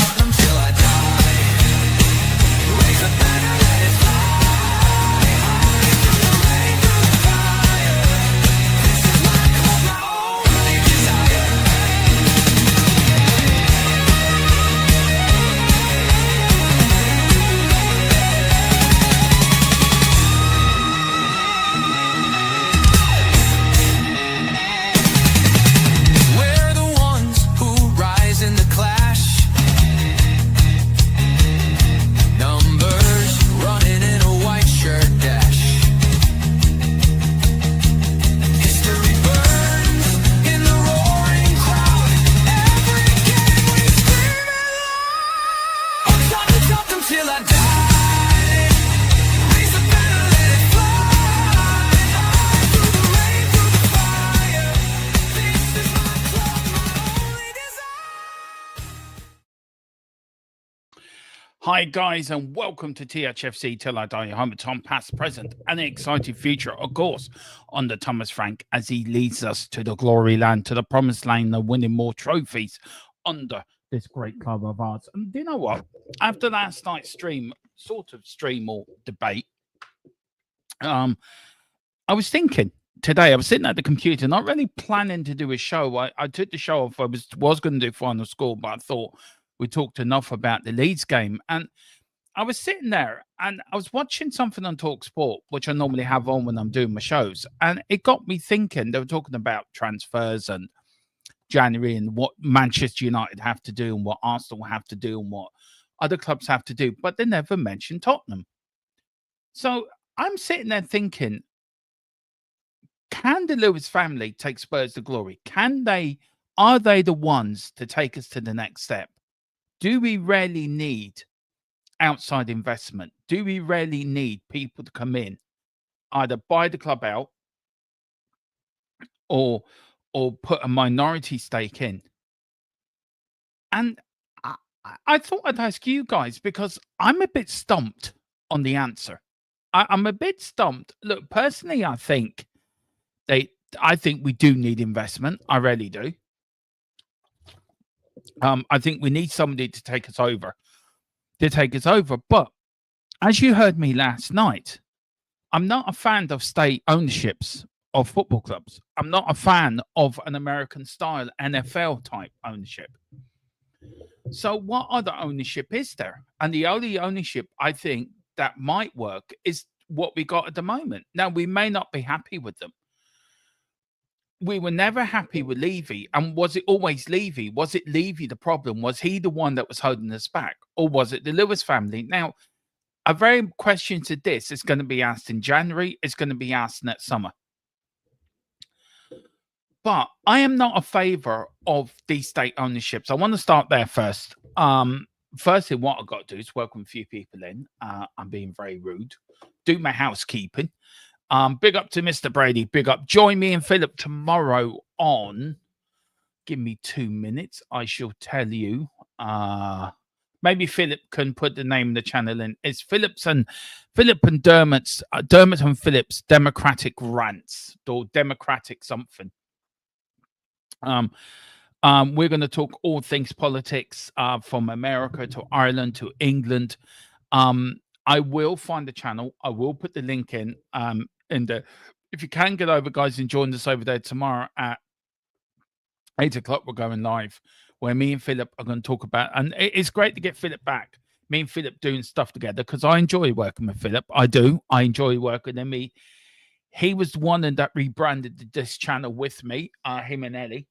Tottenham till I die. Raise a banner, let it fly high through the rain, through the fire. This is my cause, my only desire. We're the ones who rise in the clash. Numbers running in a white shirt dash. History burns in the roaring crowd. Every game we scream it loud. I'm trying to stop them till I die. Raise the banner, let it fly high through the rain, through the fire. This is my club, my only desire. Hi guys, and welcome to THFC Till I Die, your home of Tom, past, present, and the exciting future, of course, under Thomas Frank as he leads us to the glory land, to the promised land of winning more trophies under this great club of ours. And do you know what? After last night's stream or debate, I was thinking today, I was sitting at the computer, not really planning to do a show. I took the show off. I was going to do final score, but I thought we talked enough about the Leeds game. And I was sitting there and I was watching something on Talk Sport, which I normally have on when I'm doing my shows. And it got me thinking. They were talking about transfers and January and what Manchester United have to do and what Arsenal have to do and what other clubs have to do, but they never mentioned Tottenham. So I'm sitting there thinking, can the Lewis family take Spurs to glory? Are they the ones to take us to the next step? Do we really need outside investment? Do we really need people to come in, either buy the club out or put a minority stake in? And I thought I'd ask you guys because I'm a bit stumped on the answer. I'm a bit stumped. Look, personally, I think we do need investment. I really do. I think we need somebody to take us over. But as you heard me last night, I'm not a fan of state ownerships of football clubs. I'm not a fan of an American style NFL type ownership. So what other ownership is there? And the only ownership I think that might work is what we got at the moment. Now, we may not be happy with them. We were never happy with Levy. And was it always Levy? Was it Levy the problem? Was he the one that was holding us back? Or was it the Lewis family? Now, a very question to this is going to be asked in January. It's going to be asked next summer. But I am not a favor of these state ownerships. I want to start there first. Firstly, what I've got to do is welcome a few people in. I'm being very rude. Do my housekeeping. Big up to Mr. Brady. Big up. Join me and Philip tomorrow on. Give me 2 minutes. I shall tell you. Maybe Philip can put the name of the channel in. It's Philip and Dermot and Philip's Democratic Rants or Democratic something. We're going to talk all things politics, from America to Ireland to England. I will find the channel. I will put the link in. If you can get over, guys, and join us over there tomorrow at 8 o'clock. We're going live where me and Philip are going to talk about, and it's great to get Philip back. Me and Philip doing stuff together because I enjoy working with Philip. I do. I enjoy working with him. He was the one that rebranded this channel with me, him and Ellie.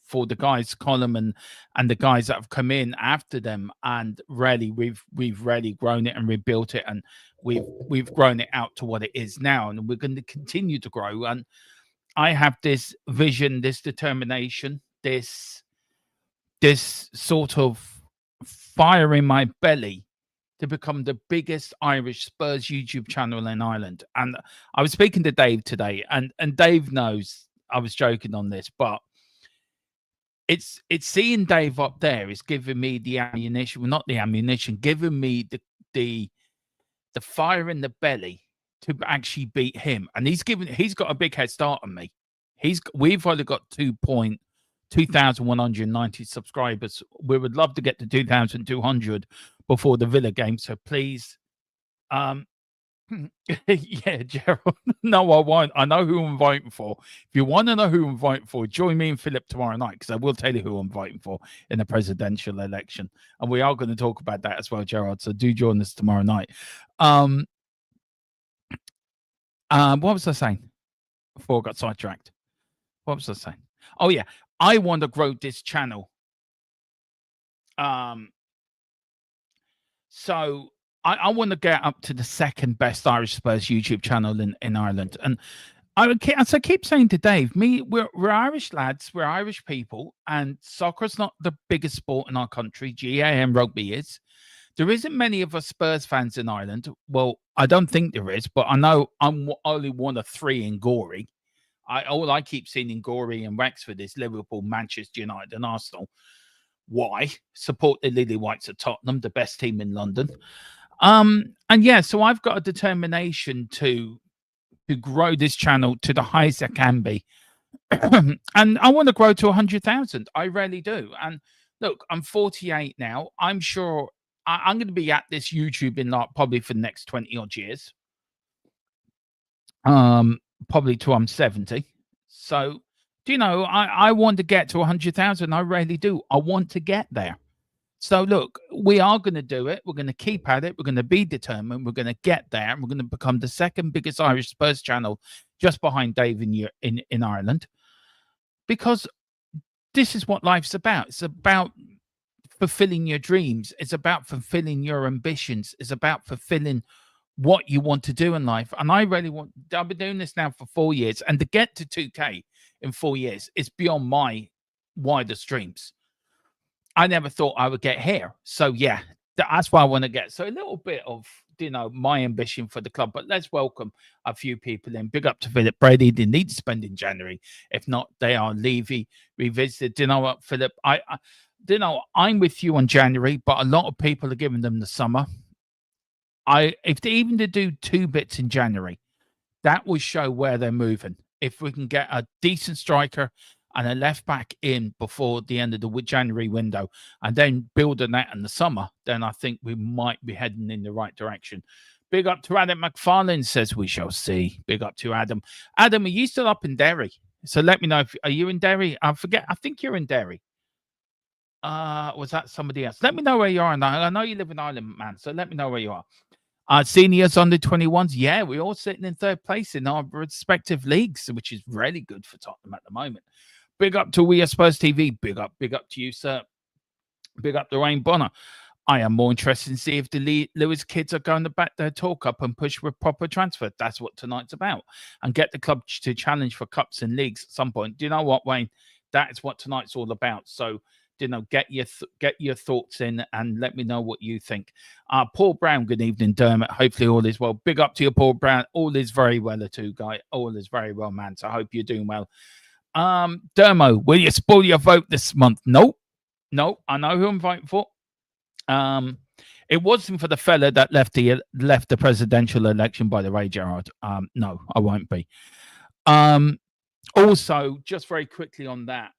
For the guys, Colin and the guys that have come in after them, and really we've really grown it and rebuilt it, and we've grown it out to what it is now, and we're going to continue to grow. And I have this vision, this determination, this sort of fire in my belly to become the biggest Irish Spurs YouTube channel in Ireland. And I was speaking to Dave today, and Dave knows I was joking on this, but it's seeing Dave up there is giving me the ammunition. Well, not the ammunition, giving me the fire in the belly to actually beat him. And he's got a big head start on me. We've only got 2 point 2,190 subscribers. We would love to get to 2,200 before the Villa game. So please, yeah, Gerald. No, I won't. I know who I'm voting for. If you want to know who I'm voting for, join me and Philip tomorrow night, because I will tell you who I'm voting for in the presidential election. And we are going to talk about that as well, Gerald. So do join us tomorrow night. What was I saying before I got sidetracked? What was I saying? Oh, yeah. I want to grow this channel. So I want to get up to the second best Irish Spurs YouTube channel in Ireland. And as I keep saying to Dave, we're Irish lads, we're Irish people, and soccer's not the biggest sport in our country. GAM rugby is. There isn't many of us Spurs fans in Ireland. Well, I don't think there is, but I know I'm only one of three in Gorey. All I keep seeing in Gorey and Wexford is Liverpool, Manchester United, and Arsenal. Why? Support the Lily Whites at Tottenham, the best team in London. And yeah, so I've got a determination to grow this channel to the highest I can be. And I want to grow to 100,000. I really do. And look, I'm 48 now. I'm sure I'm going to be at this YouTube in probably for the next 20 odd years. Probably till I'm 70. So, I want to get to 100,000. I really do. I want to get there. So look, we are going to do it. We're going to keep at it. We're going to be determined. We're going to get there. And we're going to become the second biggest Irish Spurs channel, just behind Dave in Ireland. Because this is what life's about. It's about fulfilling your dreams. It's about fulfilling your ambitions. It's about fulfilling what you want to do in life. And I really I've been doing this now for 4 years. And to get to 2K in 4 years is beyond my wildest dreams. I never thought I would get here. So yeah, that's why I want to get. So a little bit of, my ambition for the club. But let's welcome a few people in. Big up to Philip Brady. They need to spend in January. If not, they are Levy revisited. Do you know what, Philip? I'm with you on January, but a lot of people are giving them the summer. If they even to do 2 bits in January, that will show where they're moving. If we can get a decent striker and a left back in before the end of the January window, and then build on that in the summer, then I think we might be heading in the right direction. Big up to Adam McFarlane, says we shall see. Big up to Adam. Adam, are you still up in Derry? So let me know are you in Derry? I think you're in Derry. Was that somebody else? Let me know where you are. I know you live in Ireland, man. So let me know where you are. Seniors under 21s, yeah, we're all sitting in third place in our respective leagues, which is really good for Tottenham at the moment. Big up to We Are Spurs TV. Big up to you, sir. Big up to Wayne Bonner. I am more interested in see if the Lewis kids are going to back their talk up and push with proper transfer. That's what tonight's about. And get the club to challenge for cups and leagues at some point. Do you know what, Wayne? That is what tonight's all about. So, get your thoughts in and let me know what you think. Paul Brown, good evening, Dermot. Hopefully all is well. Big up to you, Paul Brown. All is very well, too, guy. All is very well, man. So I hope you're doing well. Dermo, will you spoil your vote this month? Nope. I know who I'm voting for. It wasn't for the fella that left the presidential election, by the way, Gerard. No, I won't be. Also, just very quickly on that,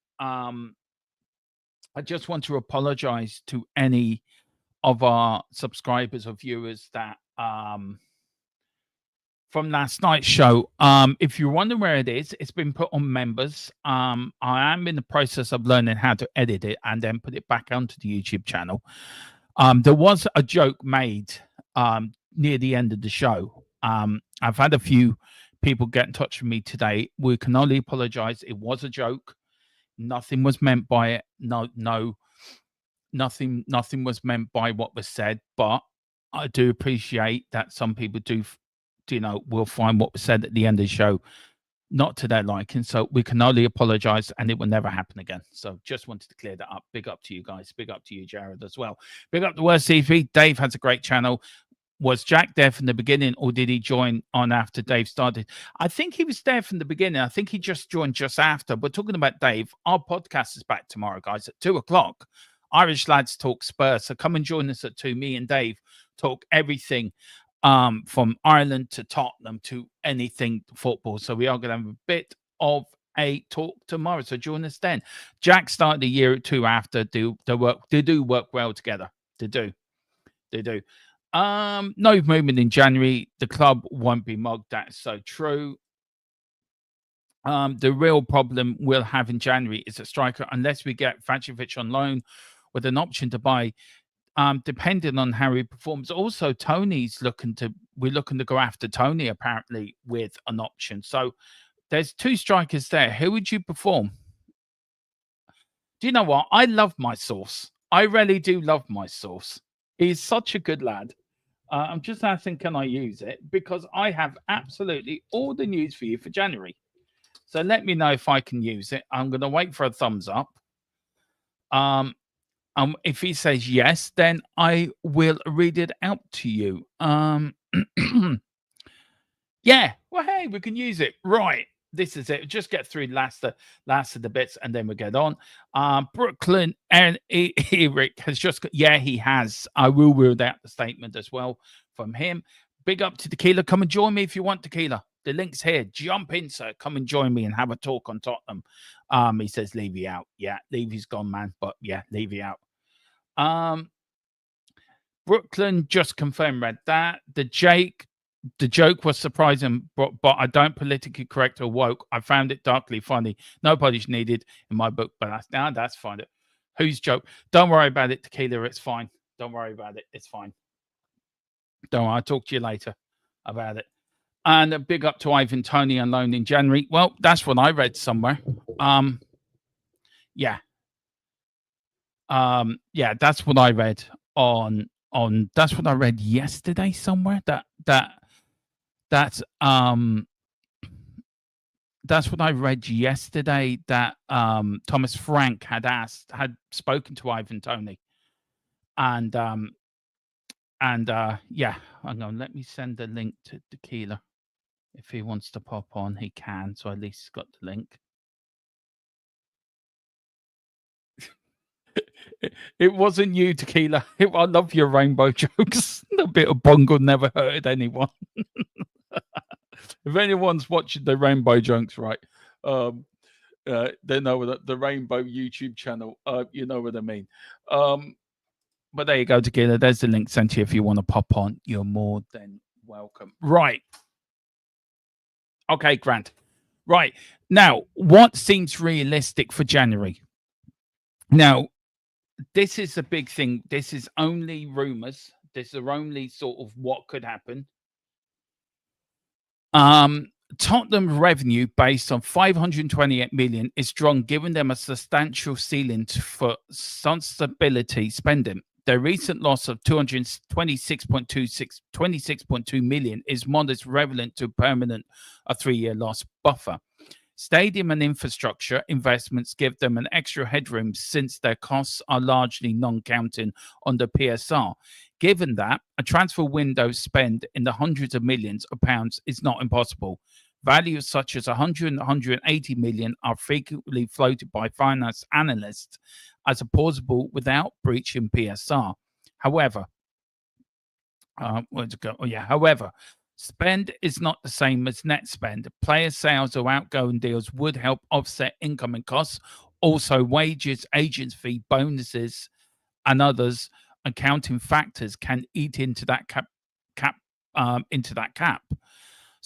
I just want to apologize to any of our subscribers or viewers that from last night's show. If you're wondering where it is, it's been put on members. I am in the process of learning how to edit it and then put it back onto the YouTube channel. There was a joke made near the end of the show. I've had a few people get in touch with me today. We can only apologize. It was a joke. Nothing was meant by it. Nothing was meant by what was said. But I do appreciate that some people will find what was said at the end of the show not to their liking. So we can only apologize, and it will never happen again. So just wanted to clear that up. Big up to you guys. Big up to you, Jared, as well. Big up to Worst TV. Dave has a great channel. Was Jack there from the beginning, or did he join on after Dave started? I think he was there from the beginning. I think he just joined just after. But talking about Dave, our podcast is back tomorrow, guys, at 2:00. Irish Lads Talk Spurs. So come and join us at 2. Me and Dave talk everything from Ireland to Tottenham to anything football. So we are going to have a bit of a talk tomorrow. So join us then. Jack started the year two after do the work. They do work well together. They do. They do. No movement in January. The club won't be mugged. That's so true. The real problem we'll have in January is a striker, unless we get Vajovic on loan with an option to buy, depending on how he performs. Also, we're looking to go after Tony apparently with an option. So there's two strikers there. Who would you perform? Do you know what? I love my source. I really do love my source. He's such a good lad. I'm just asking, can I use it? Because I have absolutely all the news for you for January. So let me know if I can use it. I'm going to wait for a thumbs up. If he says yes, then I will read it out to you. Yeah. Well, hey, we can use it. Right. This is it. Just get through last of the bits, and then we get on. Brooklyn and Eric has just got, yeah, he has. I will read out the statement as well from him. Big up to Tequila. Come and join me if you want, Tequila. The link's here. Jump in, sir. Come and join me and have a talk on Tottenham. He says Levy out. Yeah, Levy's gone, man. But yeah, Levy out. Brooklyn just confirmed read that. The joke was surprising, but I don't politically correct or woke. I found it darkly funny. No polish needed in my book, but that's fine. Whose joke? Don't worry about it, Tequila. It's fine. Don't worry about it. It's fine. Don't worry. I'll talk to you later about it. And a big up to Ivan Toney on loan in January. Well, that's what I read somewhere. Yeah. Yeah, that's what I read on that's what I read yesterday somewhere. That's what I read yesterday, that Thomas Frank had spoken to Ivan Toney. And yeah, hang on, let me send the link to Tequila. If he wants to pop on, he can. So at least he's got the link. It wasn't you, Tequila. I love your rainbow jokes. A bit of bungle never hurted anyone. If anyone's watching the rainbow jokes, right, they know that the rainbow YouTube channel. You know what I mean. But there you go, Tequila. There's the link sent to you. If you want to pop on, you're more than welcome. Right. Okay, Grant. Right. Now, what seems realistic for January? Now, this is a big thing. This is only rumors. This is only sort of what could happen. Tottenham revenue based on 528 million is strong, giving them a substantial ceiling for sustainability spending. Their recent loss of 26.2 million is modest, relevant to permanent a 3-year loss buffer. Stadium and infrastructure investments give them an extra headroom since their costs are largely non-counting on the PSR. Given that, a transfer window spend in the hundreds of millions of pounds is not impossible. Values such as 100 and 180 million are frequently floated by finance analysts as a plausible without breaching PSR. However, however, spend is not the same as net spend. Player sales or outgoing deals would help offset incoming costs. Also, wages, agents' fee, bonuses, and others accounting factors can eat into that cap.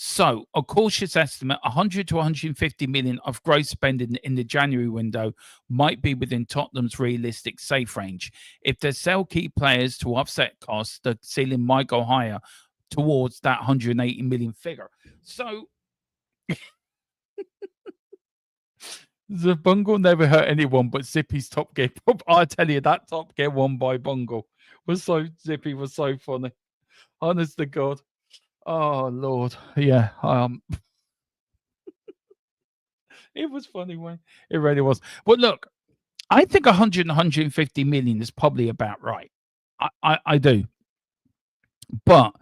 So, a cautious estimate, 100 to 150 million of gross spending in the January window might be within Tottenham's realistic safe range. If they sell key players to offset costs, the ceiling might go higher towards that 180 million figure. So, the bungle never hurt anyone but Zippy's Top Gear. I tell you, that Top Gear one by bungle Zippy was so funny. Honest to God. Oh Lord, yeah. It was funny when it really was. But look, I think 100 and 150 million is probably about right. I do, but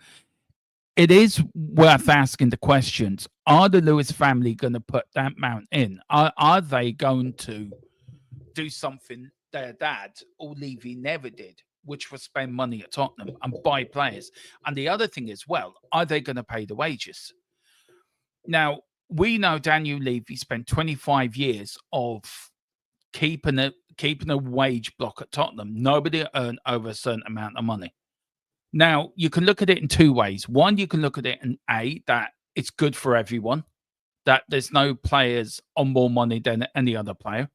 it is worth asking the questions: are the Lewis family going to put that amount in? Are they going to do something their dad or Levy never did, which was spend money at Tottenham and buy players? And the other thing as well, are they going to pay the wages? Now, we know Daniel Levy spent 25 years of keeping a wage block at Tottenham. Nobody earned over a certain amount of money. Now, you can look at it in two ways. One, you can look at it in that it's good for everyone, that there's no players on more money than any other player.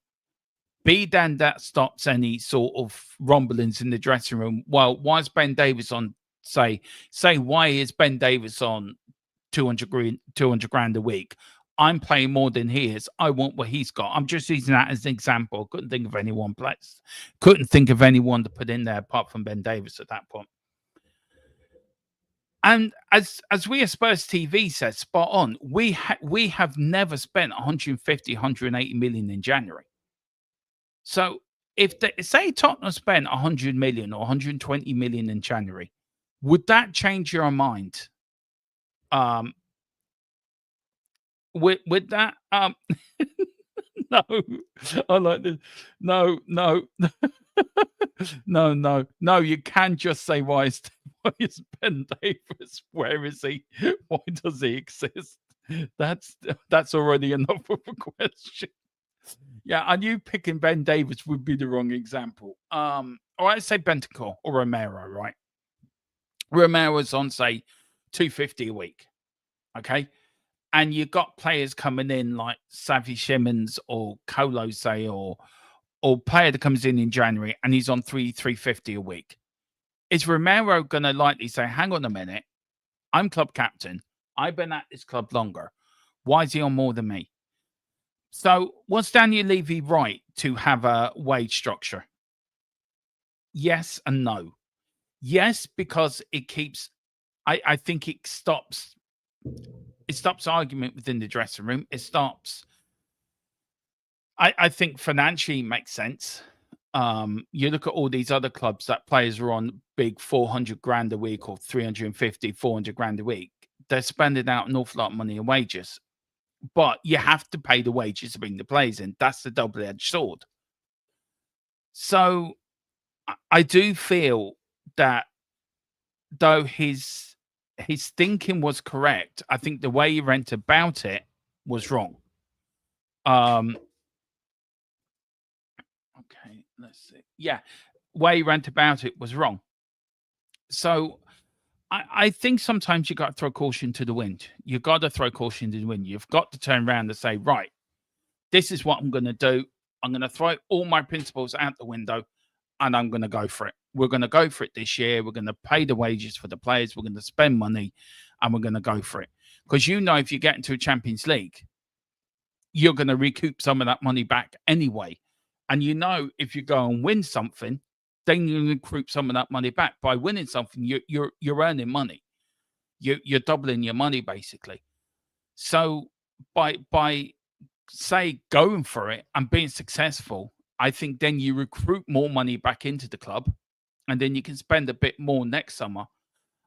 B, then that stops any sort of rumblings in the dressing room. Well, why is Ben Davies on, say why is Ben Davies on 200 grand a week? I'm playing more than he is. I want what he's got. I'm just using that as an example. Couldn't think of anyone to put in there apart from Ben Davies at that point. And as we at Spurs TV said, spot on, we have never spent 150, 180 million in January. So if say Tottenham spent 100 million or 120 million in January, would that change your mind? With that, no, I like this. No, no. You can just say why is Ben Davies? Where is he? Why does he exist? That's already enough of a question. Yeah, I knew picking Ben Davies would be the wrong example. Or I'd say Bentancur or Romero, right? Romero's on, say, 250 a week. Okay. And you got players coming in like Xavi Simons or Colo, say, or player that comes in January and he's on 350 a week. Is Romero going to likely say, hang on a minute, I'm club captain. I've been at this club longer. Why is he on more than me? So was Daniel Levy right to have a wage structure? Yes and no. Yes, because it keeps, I think it stops argument within the dressing room. It stops. I think financially makes sense. You look at all these other clubs that players are on big 400 grand a week or 350, 400 grand a week. They're spending out an awful lot of money in wages. But you have to pay the wages to bring the players in. That's the double-edged sword. So I do feel that though his thinking was correct, I think the way he went about it was wrong. Okay, let's see. Yeah, way he went about it was wrong. So I think sometimes you got to throw caution to the wind. You got to throw caution to the wind. You've got to turn around and say, right, this is what I'm going to do. I'm going to throw all my principles out the window and I'm going to go for it. We're going to go for it this year. We're going to pay the wages for the players. We're going to spend money and we're going to go for it. Because if you get into a Champions League, you're going to recoup some of that money back anyway. And if you go and win something, then you recoup some of that money back. By winning something, you're earning money. You're doubling your money basically. So by say going for it and being successful, I think then you recruit more money back into the club, and then you can spend a bit more next summer.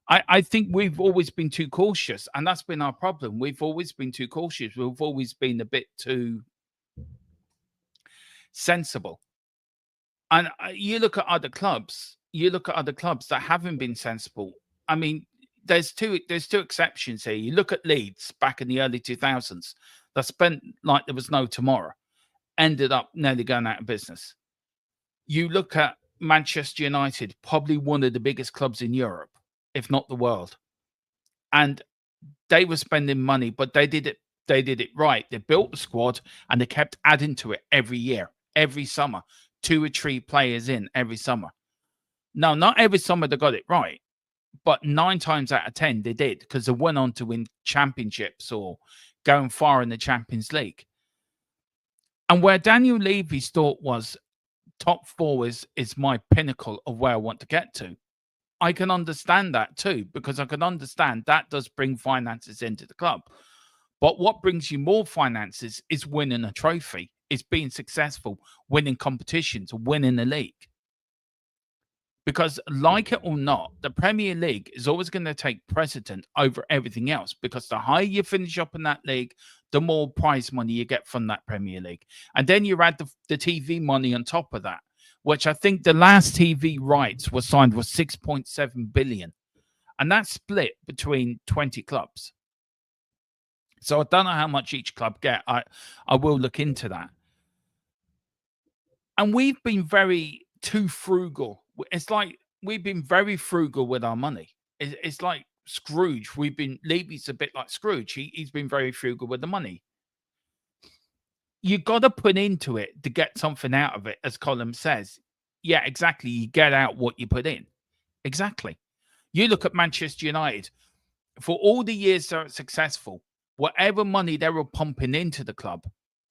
I think we've always been too cautious, and that's been our problem. We've always been too cautious. We've always been a bit too sensible. And you look at other clubs. That haven't been sensible. I mean, there's two exceptions here. You look at Leeds back in the early 2000s that spent like there was no tomorrow, ended up nearly going out of business. You look at Manchester United, probably one of the biggest clubs in Europe, if not the world. And they were spending money, but they did it right. They built the squad and they kept adding to it every year, every summer. 2 or 3 players in every summer. Now, not every summer they got it right, but 9 times out of 10 they did, because they went on to win championships or going far in the Champions League. And where Daniel Levy's thought was top 4 is my pinnacle of where I want to get to, I can understand that too, because I can understand that does bring finances into the club. But what brings you more finances is winning a trophy. Is being successful, winning competitions, winning the league. Because like it or not, the Premier League is always going to take precedent over everything else, because the higher you finish up in that league, the more prize money you get from that Premier League. And then you add the TV money on top of that, which I think the last TV rights were signed was 6.7 billion. And that's split between 20 clubs. So I don't know how much each club get. I will look into that. And we've been very too frugal. It's like we've been very frugal with our money. It's like Scrooge. Levy's a bit like Scrooge. He's been very frugal with the money. You got to put into it to get something out of it, as Colin says. Yeah, exactly. You get out what you put in. Exactly. You look at Manchester United. For all the years they're successful, whatever money they were pumping into the club,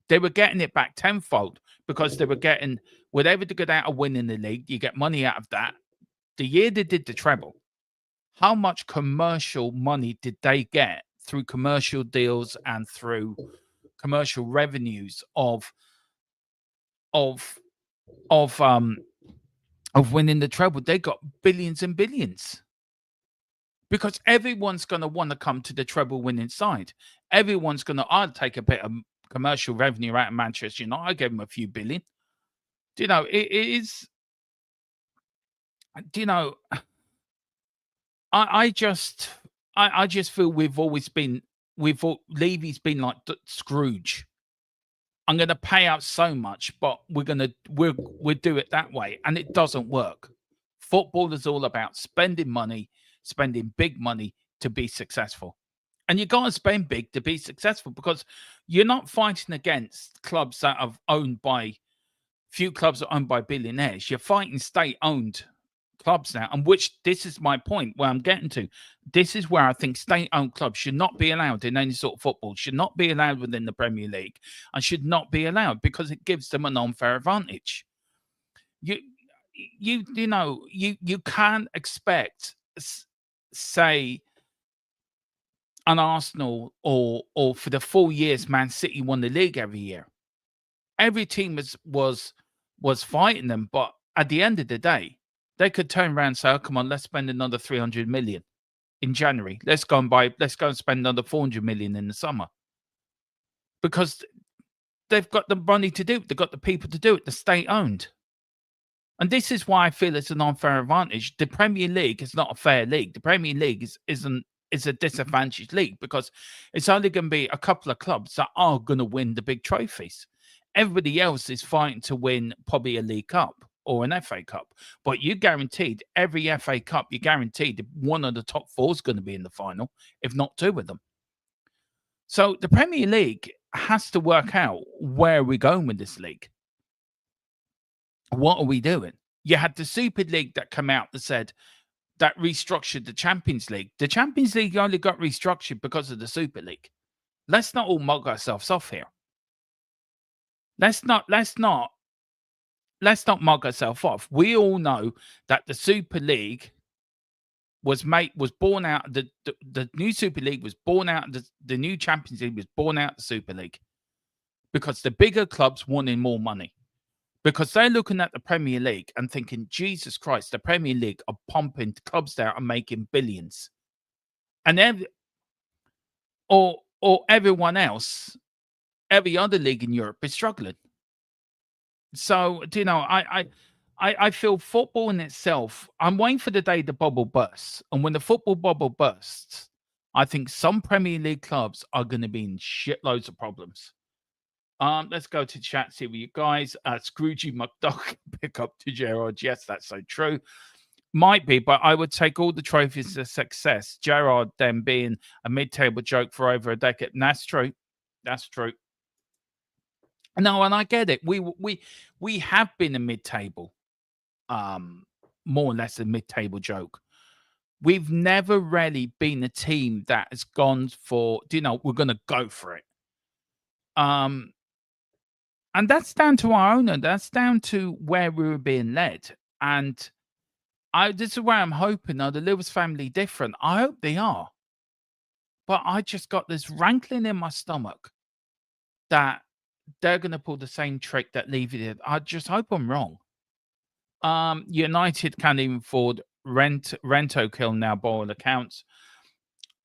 they were getting it back tenfold because they were getting whatever they got out of winning the league. You get money out of that. The year they did the treble, how much commercial money did they get through commercial deals and through commercial revenues of winning the treble? They got billions and billions. Because everyone's going to want to come to the treble winning side. Everyone's going to, I'd take a bit of commercial revenue out of Manchester United. I gave them a few billion. Do you know, it is, do you know, I just feel Levy's been like Scrooge. I'm going to pay out so much, but we'll do it that way. And it doesn't work. Football is all about spending big money to be successful. And you got to spend big to be successful because you're not fighting against clubs that are owned by billionaires. You're fighting state-owned clubs now, and this is my point where I'm getting to. This is where I think state-owned clubs should not be allowed in any sort of football, should not be allowed within the Premier League, and should not be allowed because it gives them an unfair advantage. You can't expect, say, an Arsenal or for the 4 years Man City won the league every year. Every team was fighting them, but at the end of the day, they could turn around and say, "Oh, come on, let's spend another 300 million in January. Let's go and spend another 400 million in the summer." Because they've got the money to do it. They've got the people to do it. The state-owned. And this is why I feel it's an unfair advantage. The Premier League is not a fair league. The Premier League is a disadvantaged league because it's only going to be a couple of clubs that are going to win the big trophies. Everybody else is fighting to win probably a League Cup or an FA Cup. But you guaranteed every FA Cup, you guaranteed one of the top four is going to be in the final, if not two of them. So the Premier League has to work out where we're going with this league. What are we doing? You had the Super League that came out that said that restructured the Champions League. The Champions League only got restructured because of the Super League. Let's not all mug ourselves off here. Let's not mug ourselves off. We all know that the Super League was born out. The new Super League was born out. The new Champions League was born out of the Super League because the bigger clubs wanted more money. Because they're looking at the Premier League and thinking, Jesus Christ, the Premier League are pumping clubs out and making billions. And everyone else, every other league in Europe is struggling. So, you know, I feel football in itself, I'm waiting for the day the bubble bursts. And when the football bubble bursts, I think some Premier League clubs are going to be in shitloads of problems. Let's go to chat, see what you guys. Scroogey McDuck pick up to Gerard. Yes, that's so true. Might be, but I would take all the trophies as success. Gerard then being a mid-table joke for over a decade. And that's true. That's true. No, and I get it. We have been a mid-table, more or less a mid-table joke. We've never really been a team that has gone for, we're going to go for it. And that's down to our owner. That's down to where we were being led. And this is where I'm hoping, are the Lewis family different? I hope they are. But I just got this rankling in my stomach that they're going to pull the same trick that Levy did. I just hope I'm wrong. United can't even afford Rento kill now, by all accounts.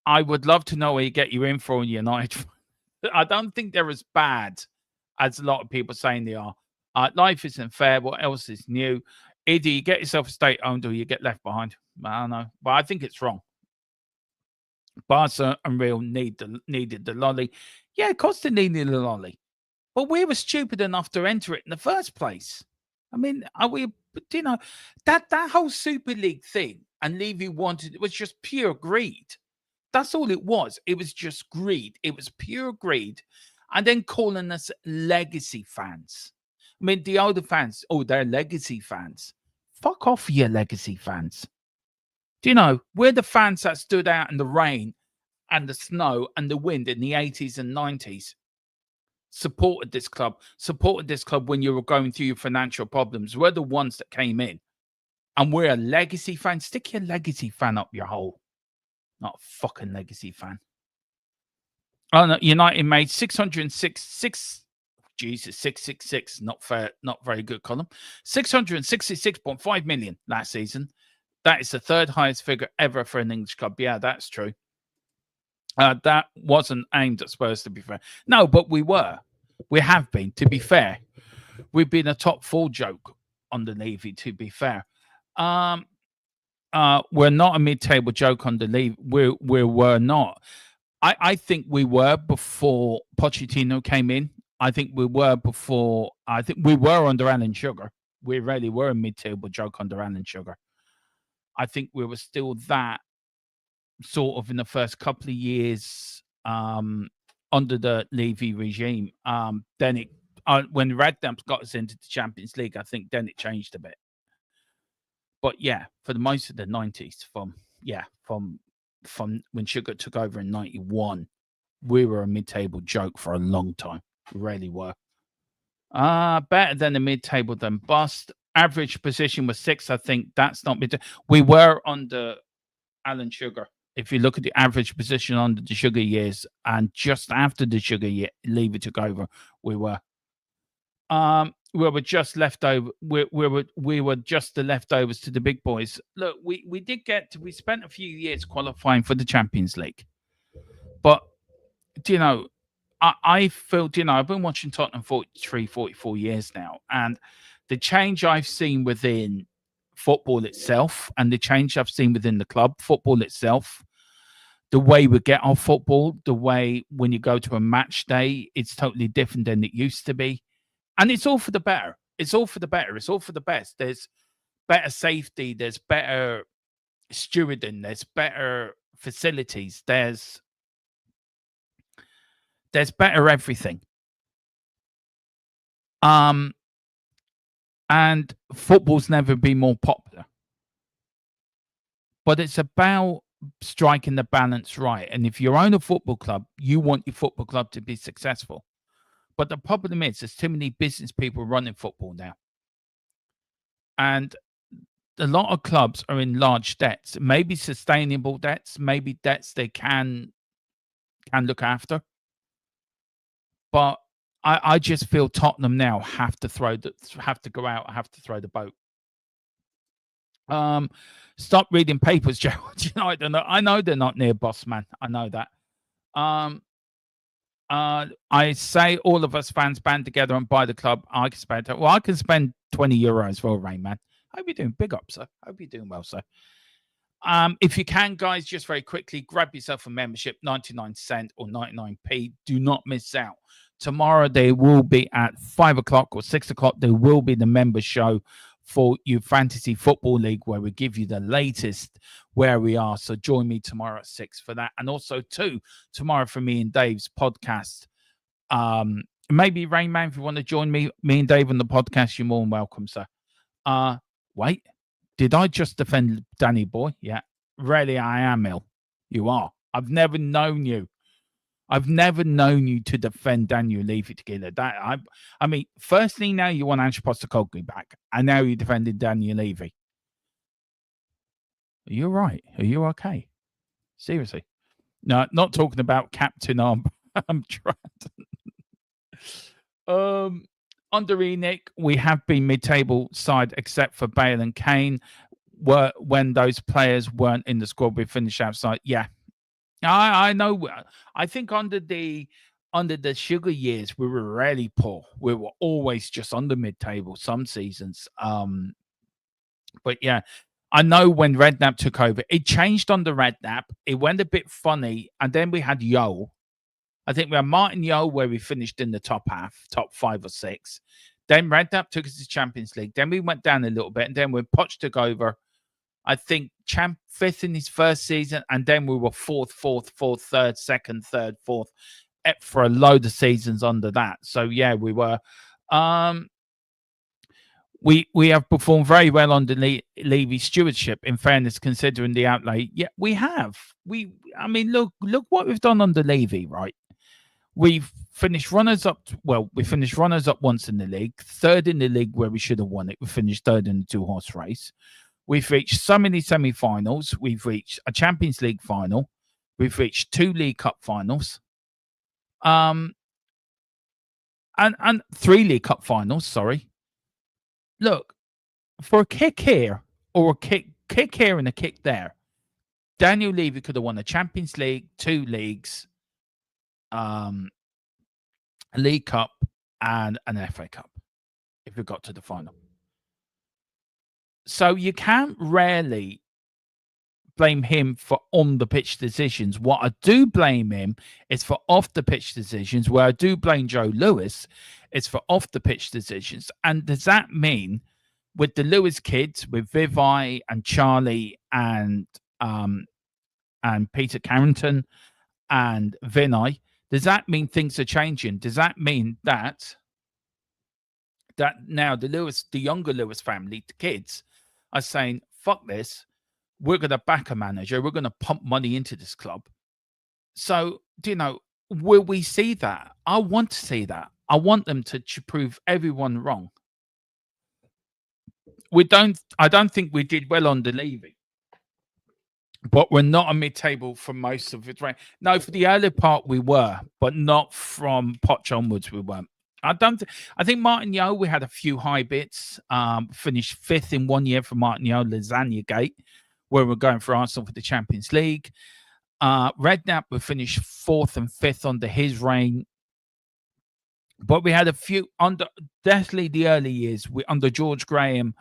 I would love to know where you get your info on United. I don't think they're as bad as a lot of people saying they are. Life isn't fair. What else is new? Either you get yourself a state-owned or you get left behind. I don't know. But I think it's wrong. Barca and Real needed the lolly. Yeah, of course they needed the lolly. But we were stupid enough to enter it in the first place. I mean, are we? You know, that whole Super League thing, and Levy wanted it was just pure greed. That's all it was. It was just greed. It was pure greed, and then calling us legacy fans. I mean, the older fans, oh, they're legacy fans. Fuck off, you legacy fans. Do you know we're the fans that stood out in the rain and the snow and the wind in the 80s and 90s? Supported this club when you were going through your financial problems. We're the ones that came in, and we're a legacy fan. Stick your legacy fan up your hole, not a fucking legacy fan. Oh no, United made 606. Jesus, 666. Not fair, not very good column. 666.5 million last season. That is the third highest figure ever for an English club. Yeah, that's true. That wasn't aimed at Spurs, to be fair. No, but we were. We have been, to be fair. We've been a top 4 joke on the Levy, to be fair. We're not a mid-table joke on the Levy. We were not. I think we were before Pochettino came in. I think we were under Alan Sugar. We really were a mid-table joke under Alan Sugar. I think we were still that sort of in the first couple of years under the Levy regime. Then it when Radamp got us into the Champions League, I think then it changed a bit. But yeah, for the most of the 90s, from when Sugar took over in 91, we were a mid-table joke for a long time. We really were. Better than the mid-table than bust. Average position was 6. I think that's not mid. We were under Alan Sugar. If you look at the average position under the Sugar years and just after the Sugar year, Levy took over, we were just left over. We were just the leftovers to the big boys. Look, we spent a few years qualifying for the Champions League, but you know, I feel, you know, I've been watching Tottenham 44 years now, and the change I've seen within football itself and the change I've seen within the club football itself, the way we get our football, the way when you go to a match day, it's totally different than it used to be. And it's all for the better. It's all for the better. It's all for the best. There's better safety. There's better stewarding. There's better facilities. There's better everything. And football's never been more popular. But it's about striking the balance right. And if you own a football club, you want your football club to be successful. But the problem is there's too many business people running football now. And a lot of clubs are in large debts, maybe sustainable debts, maybe debts they can look after. But I just feel Tottenham now have to go out, have to throw the boat. Stop reading papers, Gerald. You know, I know they're not near boss man. I know that. I say all of us fans band together and buy the club. I can spend 20 euros for a Rain Man. Hope you're doing big up, sir. Hope you're doing well, sir. If you can, guys, just very quickly, grab yourself a membership, 99 cents or 99p. Do not miss out. Tomorrow, they will be at 5 o'clock or 6 o'clock. There will be the member show for you Fantasy Football League, where we give you the latest where we are. So join me tomorrow at 6 for that. And also, tomorrow for me and Dave's podcast. Maybe Rain Man, if you want to join me and Dave on the podcast, you're more than welcome, sir. Wait, did I just defend Danny Boy? Yeah, really, I am ill. You are. I've never known you to defend Daniel Levy together. I mean, firstly, now you want Ange Postecoglou back, and now you're defending Daniel Levy. Are you all right? Are you okay? Seriously? No, not talking about Captain I'm trying. Under Enoch, we have been mid-table side except for Bale and Kane. When those players weren't in the squad, we finished outside. Yeah, I know. I think under the Sugar years, we were really poor. We were always just under mid-table some seasons. But yeah, I know when Redknapp took over, it changed under Redknapp. It went a bit funny, and then we had Yo. I think we had Martin Yo, where we finished in the top half, top 5 or 6. Then Redknapp took us to Champions League. Then we went down a little bit, and then when Poch took over, I think 5th in his first season, and then we were 4th, 3rd, 2nd, 3rd, 4th for a load of seasons under that. So yeah, we were. We have performed very well under Levy's stewardship. In fairness, considering the outlay, yeah, we have. I mean, look what we've done under Levy, right? We've finished runners up. Well, we finished runners up once in the league, 3rd in the league where we should have won it. We finished 3rd in the 2-horse race. We've reached so many semi-finals. We've reached a Champions League final. We've reached 2 League Cup finals. And 3 League Cup finals. Sorry. Look, for a kick here or a kick here and a kick there, Daniel Levy could have won a Champions League, 2 leagues, a League Cup, and an FA Cup if we got to the final. So you can't rarely blame him for on-the-pitch decisions. What I do blame him is for off-the-pitch decisions. Where I do blame Joe Lewis is for off-the-pitch decisions. And does that mean with the Lewis kids, with Vivi and Charlie and Peter Carrington and Vinay, does that mean things are changing? Does that mean that now the younger Lewis family, the kids, are saying, fuck this, we're going to back a manager, we're going to pump money into this club? So, will we see that? I want to see that. I want them to prove everyone wrong. I don't think we did well under Levy, but we're not a mid-table for most of it. Right? No, for the early part we were, but not from Poch onwards we weren't. I think Martin Yo, we had a few high bits. Finished 5th in 1 year for Martin Yo, Lasagna Gate, where we're going for Arsenal for the Champions League. Redknapp, we finished 4th and 5th under his reign. But we had a few under definitely the early years. Under George Graham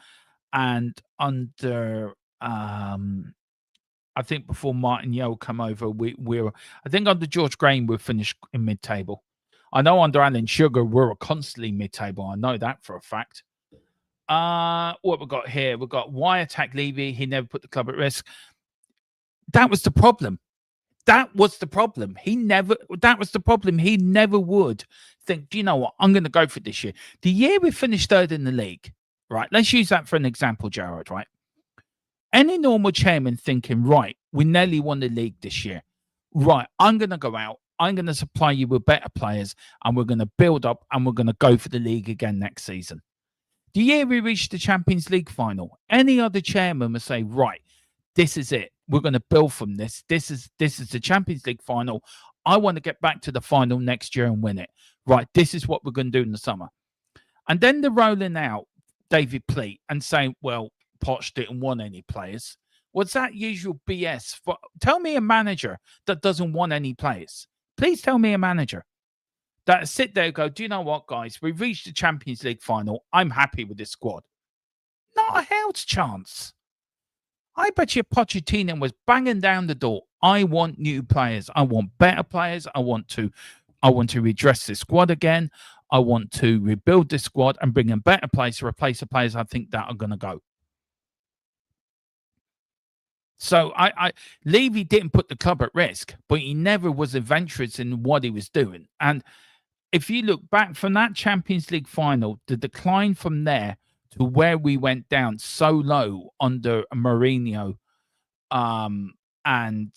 and under I think before Martin Yo come over, we were, I think under George Graham we finished in mid-table. I know under Alan Sugar we're constantly mid-table. I know that for a fact. What we got here? We've got why attack Levy? He never put the club at risk. That was the problem. That was the problem. That was the problem. He never would think, do you know what? I'm going to go for this year. The year we finished 3rd in the league, right? Let's use that for an example, Jared, right? Any normal chairman thinking, right, we nearly won the league this year. Right, I'm going to go out. I'm going to supply you with better players and we're going to build up and we're going to go for the league again next season. The year we reached the Champions League final, any other chairman would say, right, this is it. We're going to build from this. This is the Champions League final. I want to get back to the final next year and win it. Right, this is what we're going to do in the summer. And then they're rolling out David Pleat and saying, well, Poch didn't want any players. What's that usual BS? Tell me a manager that doesn't want any players. Please tell me a manager that sit there and go, do you know what, guys? We've reached the Champions League final. I'm happy with this squad. Not a hell's chance. I bet you Pochettino was banging down the door. I want new players. I want better players. I want to redress this squad again. I want to rebuild this squad and bring in better players to replace the players I think that are going to go. So Levy didn't put the club at risk, but he never was adventurous in what he was doing. And if you look back from that Champions League final, the decline from there to where we went down so low under Mourinho, and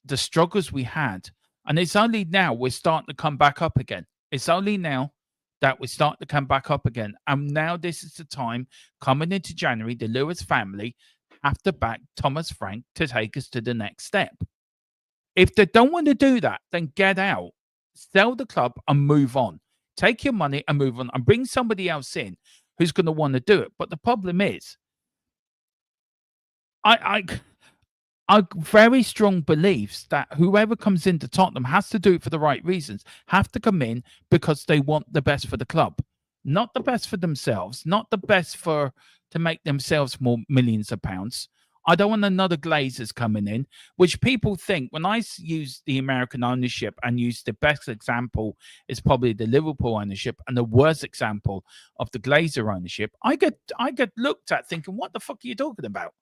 the struggles we had, and it's only now we're starting to come back up again. It's only now that we're starting to come back up again. And now this is the time, coming into January, the Lewis family have to back Thomas Frank to take us to the next step. If they don't want to do that, then get out, sell the club and move on. Take your money and move on and bring somebody else in who's going to want to do it. But the problem is, I very strong beliefs that whoever comes into Tottenham has to do it for the right reasons, have to come in because they want the best for the club, not the best for themselves, not the best to make themselves more millions of pounds. I don't want another Glazers coming in, which people think when I use the American ownership and use the best example is probably the Liverpool ownership and the worst example of the Glazer ownership. I get looked at thinking, what the fuck are you talking about?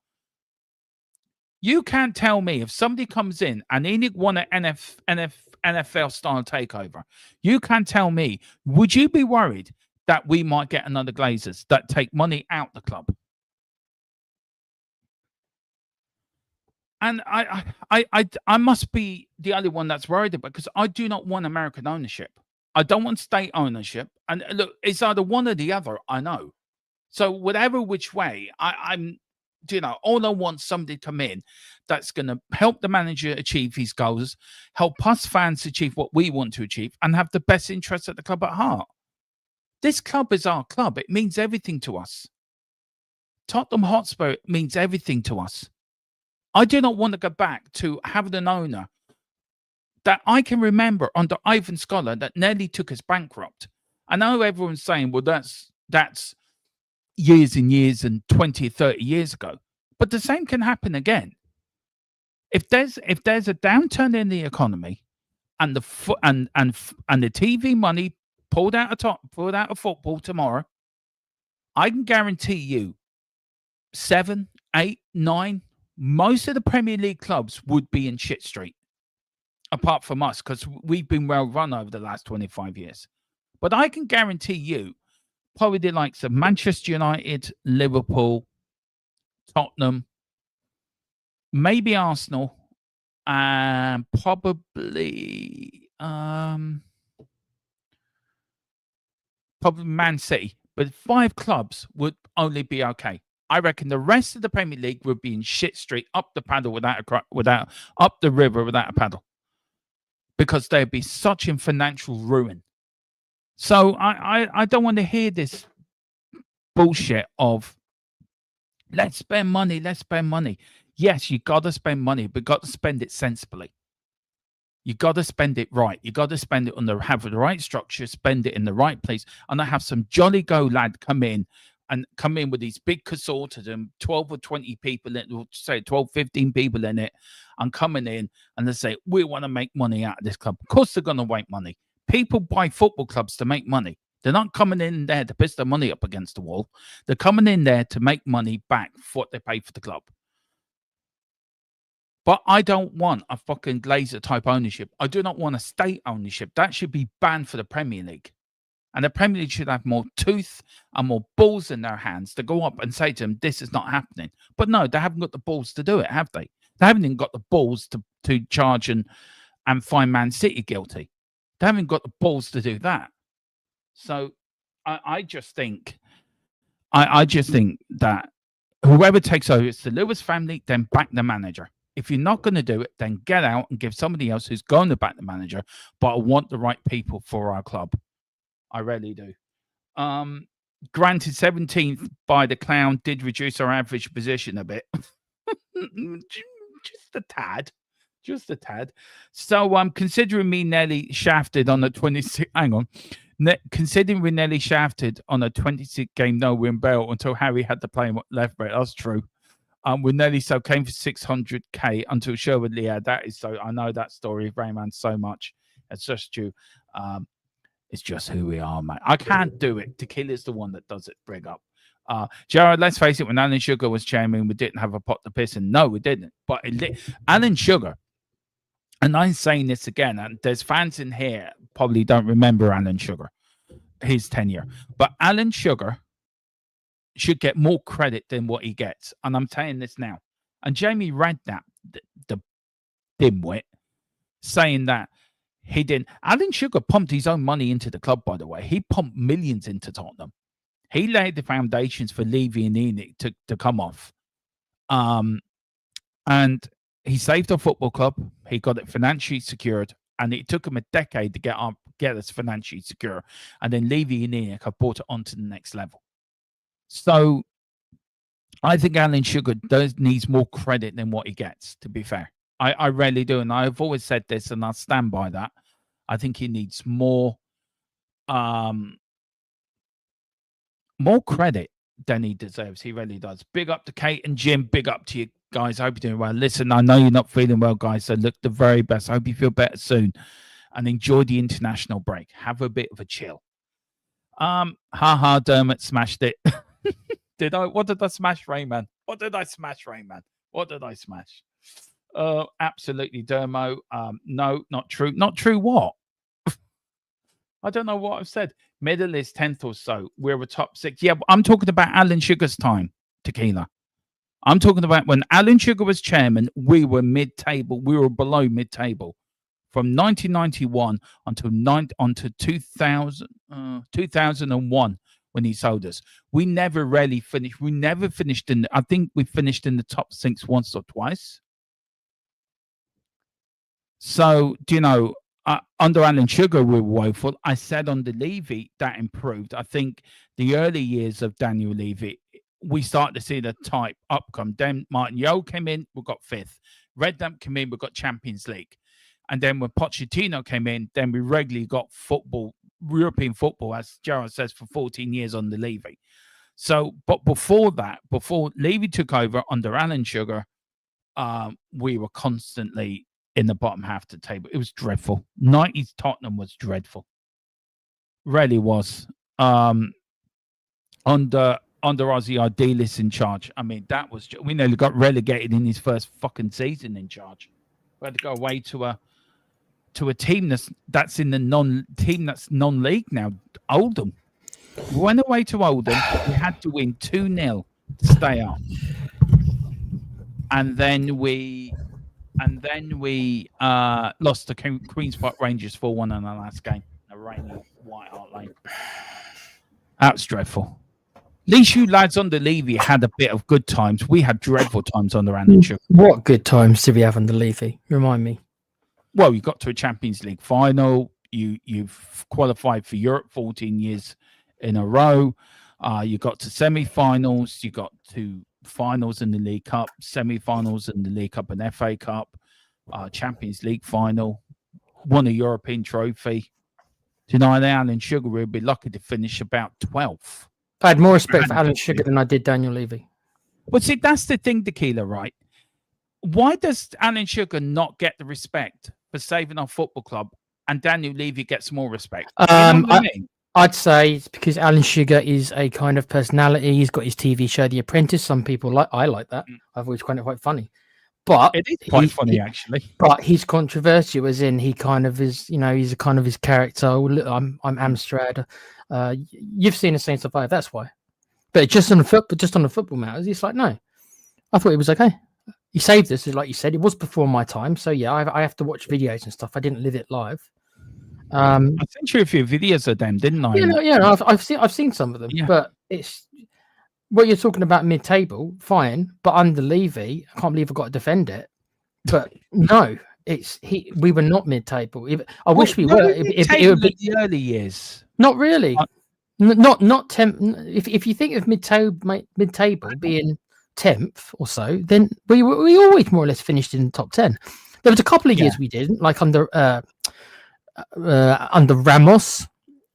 You can't tell me if somebody comes in and they want an NFL style takeover. You can't tell me. Would you be worried that we might get another Glazers that take money out the club? And I must be the only one that's worried about, because I do not want American ownership. I don't want state ownership. And look, it's either one or the other. I know. So whatever which way, I'm, all I want somebody to come in that's going to help the manager achieve his goals, help us fans achieve what we want to achieve, and have the best interests of the club at heart. This club is our club. It means everything to us. Tottenham Hotspur means everything to us. I do not want to go back to having an owner that I can remember under Ivan Scholar that nearly took us bankrupt. I know everyone's saying, well, that's years and years and 20, 30 years ago. But the same can happen again. If there's a downturn in the economy and the TV money pulled out of football tomorrow, I can guarantee you 7, 8, 9, most of the Premier League clubs would be in shit street, apart from us, because we've been well run over the last 25 years. But I can guarantee you, probably the likes of Manchester United, Liverpool, Tottenham, maybe Arsenal, and probably Man City. But 5 clubs would only be okay. I reckon the rest of the Premier League would be in shit street, up the paddle up the river without a paddle, because they'd be such in financial ruin. So I don't want to hear this bullshit of let's spend money. Yes, you got to spend money, but got to spend it sensibly. You got to spend it right. You got to spend it have the right structure, spend it in the right place, and I have some jolly go lad come in with these big consortium, 12 or 20 people, say 12, 15 people in it, and coming in and they say, we want to make money out of this club. Of course they're going to make money. People buy football clubs to make money. They're not coming in there to piss their money up against the wall. They're coming in there to make money back for what they pay for the club. But I don't want a fucking Glazer type ownership. I do not want a state ownership. That should be banned for the Premier League. And the Premier League should have more tooth and more balls in their hands to go up and say to them, this is not happening. But no, they haven't got the balls to do it, have they? They haven't even got the balls to charge and find Man City guilty. They haven't got the balls to do that. So I just think that whoever takes over, it's the Lewis family, then back the manager. If you're not going to do it, then get out and give somebody else who's going to back the manager. But I want the right people for our club. I really do. Granted, 17th by the clown did reduce our average position a bit. Just a tad. So considering we nearly shafted on the 26th, considering we nearly shafted on a 26 game no-win battle until Harry had to play left back. That's true. We nearly so came for 600k until Sherwood Leah. That is so. I know that story, Rayman, so much. It's just true. It's just who we are, mate. I can't do it. Tequila's the one that does it. Brig up. Jared, let's face it, when Alan Sugar was chairman, we didn't have a pot to piss in. No, we didn't. But Alan Sugar, and I'm saying this again, and there's fans in here probably don't remember Alan Sugar, his tenure. But Alan Sugar should get more credit than what he gets. And I'm saying this now. And Jamie Redknapp, the dimwit, saying that he didn't. Alan Sugar pumped his own money into the club, by the way. He pumped millions into Tottenham. He laid the foundations for Levy and Enoch to come off. And he saved our football club. He got it financially secured. And it took him a decade to get us financially secure. And then Levy and Enoch have brought it on to the next level. So I think Alan Sugar needs more credit than what he gets, to be fair. I really do. And I've always said this, and I'll stand by that. I think he needs more credit than he deserves. He really does. Big up to Kate and Jim. Big up to you. guys. I hope you're doing well. Listen, I know you're not feeling well, guys. So look the very best. I hope you feel better soon, and enjoy the international break. Have a bit of a chill. Dermot smashed it. Did I? What did I smash, Rayman? What did I smash, Rayman? What did I smash? Absolutely, Dermo. No, not true. Not true. What? I don't know what I've said. Middle is 10th or so. We're a top 6. Yeah, I'm talking about Alan Sugar's time, Tequila. I'm talking about when Alan Sugar was chairman, we were mid-table. We were below mid-table. From 1991 until 2001 when he sold us. We never really finished. We never finished in, I think we finished in the top 6 once or twice. So, under Alan Sugar, we were woeful. I said under Levy, that improved. I think the early years of Daniel Levy, we started to see the type up come. Then Martin Yeo came in, we got 5th. Redknapp came in, we got Champions League. And then when Pochettino came in, then we regularly got football, European football, as Gerard says, for 14 years under Levy. So, but before that, before Levy took over under Alan Sugar, we were constantly in the bottom half of the table. It was dreadful. 90s Tottenham was dreadful. Really was. Under Ozzy Ardiles in charge. I mean, that was, we nearly got relegated in his first fucking season in charge. We had to go away to a team that's in the non-league now, Oldham. We went away to Oldham. We had to win 2-0 to stay up. And then we lost to Queen's Park Rangers 4-1 in the last game. A rainy White Hart Lane. That was dreadful. At least you lads under Levy had a bit of good times. We had dreadful times under Alan Sugar. What good times did we have under Levy? Remind me. Well, you got to a Champions League final. You've qualified for Europe 14 years in a row. You got to semi-finals. You got to finals in the League Cup, semi-finals in the League Cup and FA Cup, Champions League final, won a European trophy. Do you know, Alan Sugar would be lucky to finish about 12th. I had more respect for Alan Sugar than I did Daniel Levy. But see, that's the thing, Tequila, right? Why does Alan Sugar not get the respect for saving our football club, and Daniel Levy gets more respect? I'd say it's because Alan Sugar is a kind of personality. He's got his TV show, The Apprentice. Some people I like that. I've always found it quite funny. But it is quite funny, actually. But he's controversial, as in he kind of is. He's a kind of his character. I'm Amstrad. You've seen the Saints of Five. That's why. But just on the football matters, it's like no. I thought it was okay. He saved us, like you said. It was before my time, so yeah, I have to watch videos and stuff. I didn't live it live. I sent you a few videos of them, didn't I? Yeah, I've seen some of them, but it's what you're talking about mid-table, fine, but under Levy, I can't believe I've got to defend it. But no, we were not mid-table. I wish we were. It would be the early years. Not really. Not 10. If you think of mid-table being 10th or so, then we always more or less finished in the top 10. There was a couple of years we didn't, like under Ramos,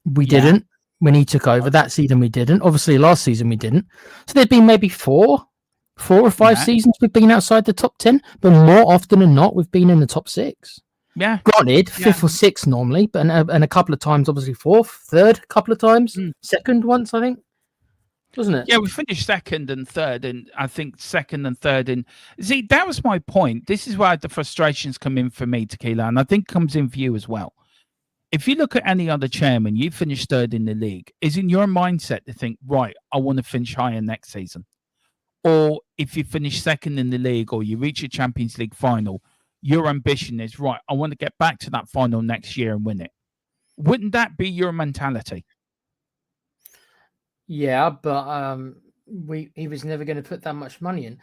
we didn't when he took over. That season we didn't. Obviously, last season we didn't. So there'd been maybe four or five seasons we've been outside the top 10, but more often than not, we've been in the top 6. Yeah, granted, 5th or 6th normally, but and a couple of times, obviously 4th, 3rd, a couple of times, 2nd once, I think. Wasn't it? Yeah, we finished 2nd and 3rd, and I think 2nd and 3rd. And see, that was my point. This is where the frustrations come in for me, Tequila, and I think comes in for you as well. If you look at any other chairman, you finish 3rd in the league. Is in your mindset to think, right, I want to finish higher next season? Or if you finish 2nd in the league, or you reach a Champions League final, your ambition is, right, I want to get back to that final next year and win it. Wouldn't that be your mentality? Yeah, but he was never going to put that much money in.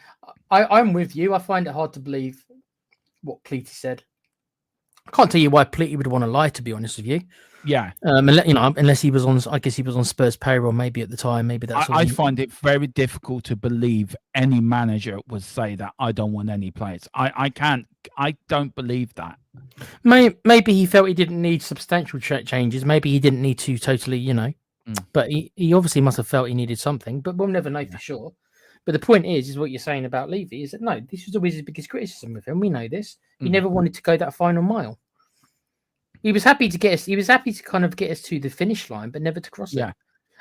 I'm with you. I find it hard to believe what Cleety said. I can't tell you why Cleety would want to lie, to be honest with you. Yeah. Unless he was on, I guess he was on Spurs payroll maybe at the time. Maybe that's. I find it very difficult to believe any manager would say that I don't want any players. I don't believe that. Maybe he felt he didn't need substantial changes. Maybe he didn't need to totally, But he obviously must have felt he needed something. But we'll never know for sure. But the point is what you're saying about Levy is that no, this was always his biggest criticism of him. We know this. He never wanted to go that final mile. He was happy to get us. He was happy to kind of get us to the finish line, but never to cross it.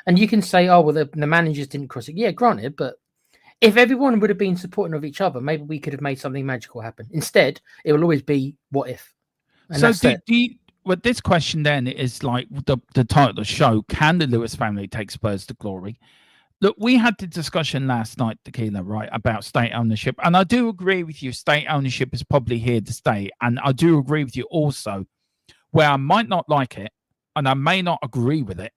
And you can say, oh well, the managers didn't cross it. Yeah, granted, but if everyone would have been supporting of each other, maybe we could have made something magical happen. Instead, it will always be what if. And so well, this question then is like the title of the show: can the Lewis family take Spurs to glory? Look, we had the discussion last night, Tequila, right, about state ownership. And I do agree with you, state ownership is probably here to stay. And I do agree with you also, where I might not like it, and I may not agree with it,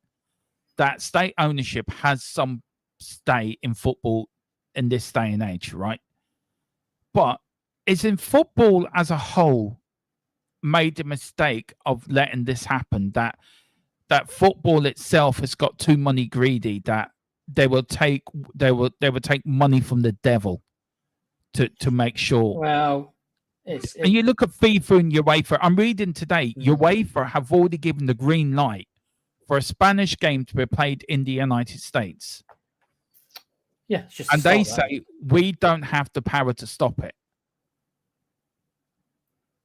that state ownership has some stay in football in this day and age, right? But is in football as a whole made the mistake of letting this happen, that football itself has got too money greedy, that they will take money from the devil to make sure. Well, and you look at FIFA and UEFA. I'm reading today, UEFA have already given the green light for a Spanish game to be played in the United States. Yeah, it's just and they say we don't have the power to stop it.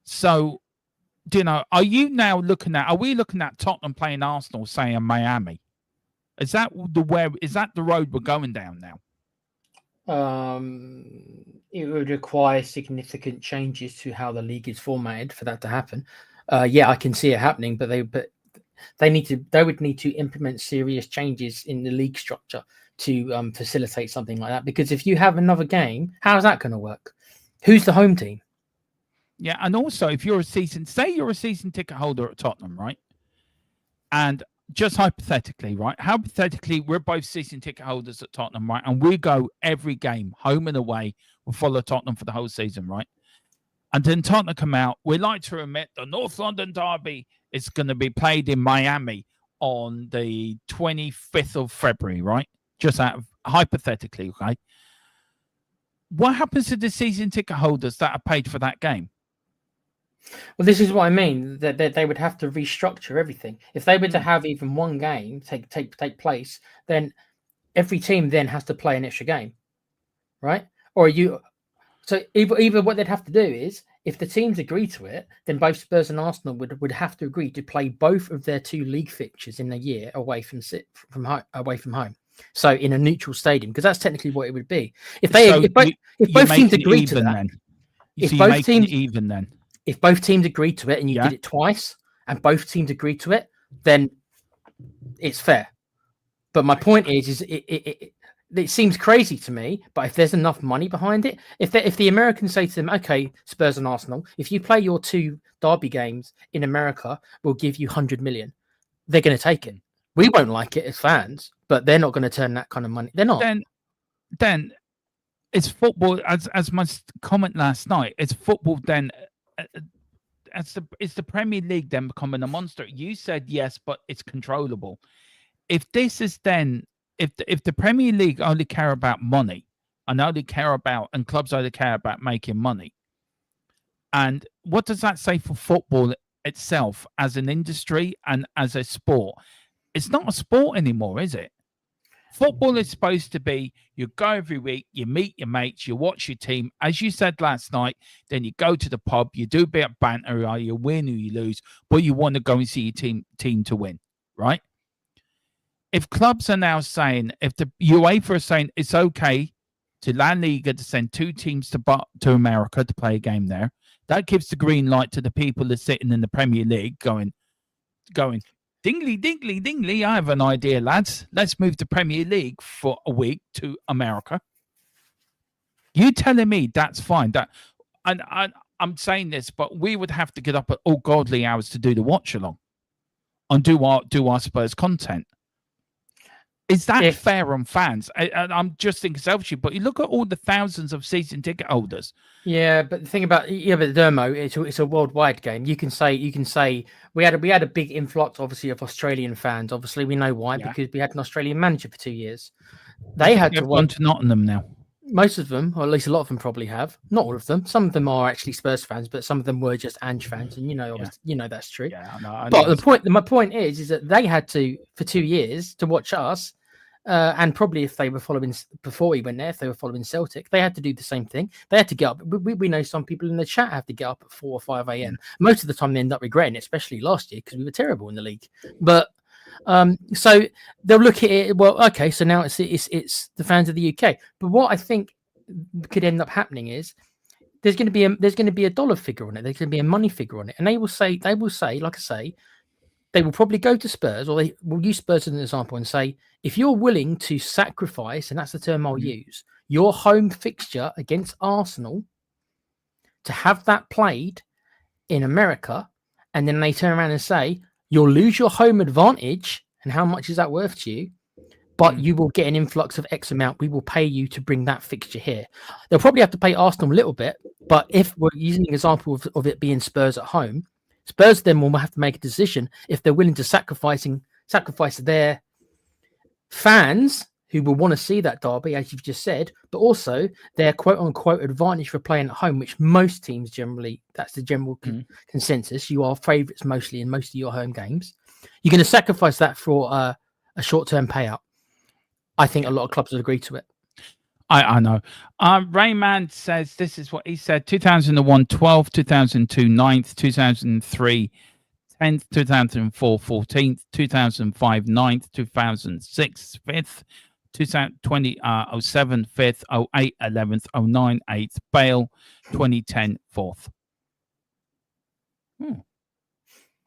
So, are we looking at Tottenham playing Arsenal, say in Miami? Is that the road we're going down now? It would require significant changes to how the league is formatted for that to happen. Yeah, I can see it happening, but they would need to implement serious changes in the league structure to facilitate something like that. Because if you have another game, how's that going to work? Who's the home team? Yeah, and also if you're a season ticket holder at Tottenham, right? And just hypothetically, we're both season ticket holders at Tottenham, right? And we go every game, home and away. We'll follow Tottenham for the whole season, right? And then Tottenham come out. We like to admit the North London derby is going to be played in Miami on the 25th of February, right? Just out of hypothetically, okay? What happens to the season ticket holders that are paid for that game? Well, this is what I mean, that they would have to restructure everything. If they were to have even one game take place, then every team then has to play an extra game, right? So either what they'd have to do is, if the teams agree to it, then both Spurs and Arsenal would have to agree to play both of their two league fixtures in a year away from home. So in a neutral stadium, because that's technically what it would be. If both teams agree to that, if both teams agree to it and you did it twice and both teams agree to it, then it's fair. But my point is it seems crazy to me, but if there's enough money behind it, if the Americans say to them, okay, Spurs and Arsenal, if you play your two derby games in America, we'll give you 100 million, they're going to take it. We won't like it as fans, but they're not going to turn that kind of money. They're not. Then it's football, as my comment last night, it's football then. It's the Premier League then becoming a monster. You said yes, but it's controllable. If this is then, if the Premier League only care about money and clubs only care about making money, and what does that say for football itself as an industry and as a sport? It's not a sport anymore, is it? Football is supposed to be, you go every week, you meet your mates, you watch your team. As you said last night, then you go to the pub, you do a bit of banter, you win or you lose, but you want to go and see your team to win, right? If clubs are now saying, if the UEFA is saying it's okay to La Liga to send two teams to America to play a game there, that gives the green light to the people that are sitting in the Premier League going, dingly, dingly, dingly, I have an idea, lads. Let's move the Premier League for a week to America. You telling me that's fine? I'm saying this, but we would have to get up at ungodly hours to do the watch along and do our Spurs content. Is that fair on fans? I'm just thinking selfishly, but you look at all the thousands of season ticket holders. Yeah, but the thing about but Dermo, it's a worldwide game. You can say we had a big influx, obviously, of Australian fans. Obviously, we know why, because we had an Australian manager for 2 years. They had to gone to Nottingham now. Most of them, or at least a lot of them, probably have. Not all of them. Some of them are actually Spurs fans, but some of them were just Ange fans, and that's true. Yeah, I know But my point is that they had to, for 2 years, to watch us. And probably if they were following before he went there, if they were following Celtic, they had to do the same thing. They had to get up. We know some people in the chat have to get up at 4 or 5 a.m. Most of the time they end up regretting it, especially last year because we were terrible in the league. But so they'll look at it. Well, okay, so now it's the fans of the UK. But what I think could end up happening is there's going to be a dollar figure on it. There's going to be a money figure on it, and they will say, like I say, they will probably go to Spurs, or they will use Spurs as an example and say, if you're willing to sacrifice, and that's the term I'll use, your home fixture against Arsenal to have that played in America, and then they turn around and say, you'll lose your home advantage, and how much is that worth to you? But you will get an influx of X amount. We will pay you to bring that fixture here. They'll probably have to pay Arsenal a little bit, but if we're using an example of it being Spurs at home, Spurs then will have to make a decision if they're willing to sacrifice their fans who will want to see that derby, as you've just said, but also their quote-unquote advantage for playing at home, which most teams generally, that's the general consensus. You are favourites mostly in most of your home games. You're going to sacrifice that for a short-term payout. I think a lot of clubs would agree to it. I know. Rayman says this is what he said: 2001 12th, 2002 9th, 2003 10th, 2004 14th, 2005 9th, 2006 5th, 2020 07 5th, 08 11th, 09 8th, Bale 2010 4th.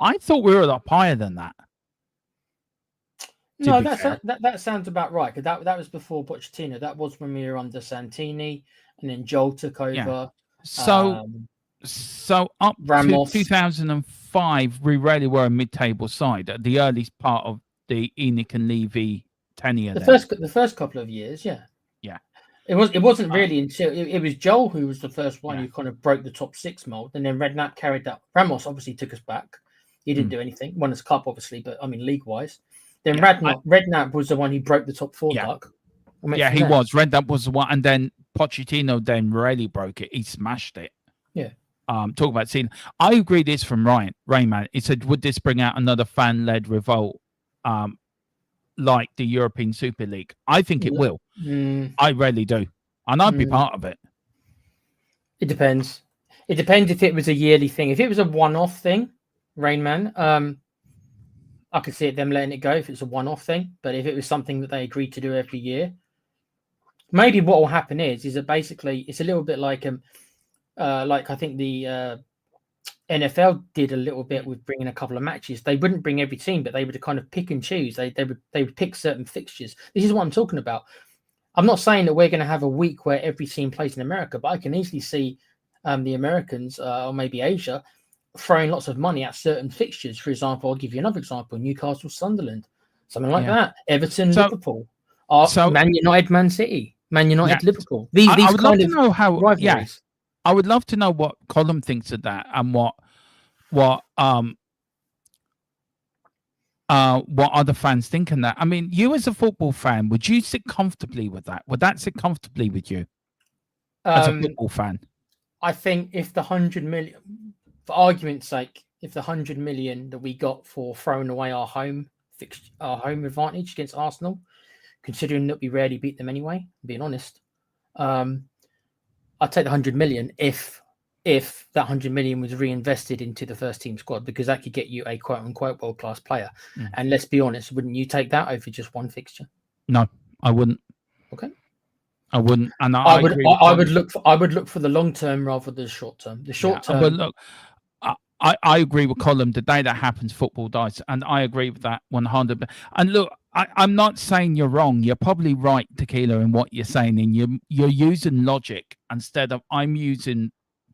I thought we were up higher than that. No, that sounds about right. Because that was before Pochettino. That was when we were under Santini, and then Joel took over. Yeah. So up Ramos. to 2005, we really were a mid-table side at the early part of the Enoch and Levy tenure. The first couple of years, yeah. It wasn't really until it was Joel who was the first one who kind of broke the top six mold, and then Redknapp carried that. Ramos obviously took us back. He didn't do anything. Won us cup, obviously, but I mean league-wise. Then Redknapp was the one who broke the top four duck. Yeah, he was. Redknapp was the one, and then Pochettino then really broke it. He smashed it. Yeah. Talk about seeing. I agree. This from Rayman. He said, "Would this bring out another fan-led revolt, like the European Super League?" I think it will. I really do, and I'd be part of it. It depends. It depends if it was a yearly thing. If it was a one-off thing, Rainman, I could see them letting it go if it's a one-off thing. But if it was something that they agreed to do every year, maybe what will happen is that basically it's a little bit like I think the NFL did a little bit with bringing a couple of matches. They wouldn't bring every team, but they would kind of pick and choose. They would pick certain fixtures. This is what I'm talking about. I'm not saying that we're going to have a week where every team plays in America, but I can easily see the Americans or maybe Asia throwing lots of money at certain fixtures. For example, I'll give you another example: Newcastle, Sunderland, something like that. Everton, Liverpool, Man United, Man City, Man United, Liverpool. These I would love to know how. rivalries. I would love to know what Colin thinks of that and what other fans think of that. I mean, you as a football fan, would you sit comfortably with that? Would that sit comfortably with you as a football fan? I think if the 100 million, for argument's sake, if the 100 million that we got for throwing away our home advantage against Arsenal, considering that we rarely beat them anyway, being honest, I'd take the 100 million if that 100 million was reinvested into the first team squad, because that could get you a quote unquote world class player. And let's be honest, wouldn't you take that over just one fixture? No, I wouldn't. Okay. I wouldn't, and I would look for the long term rather than the short term. The short term. But look, I agree with Colin. The day that happens, football dies, and I agree with that 100%. And look, I'm not saying you're wrong. You're probably right, Tequila, in what you're saying, and you're using logic instead of I'm using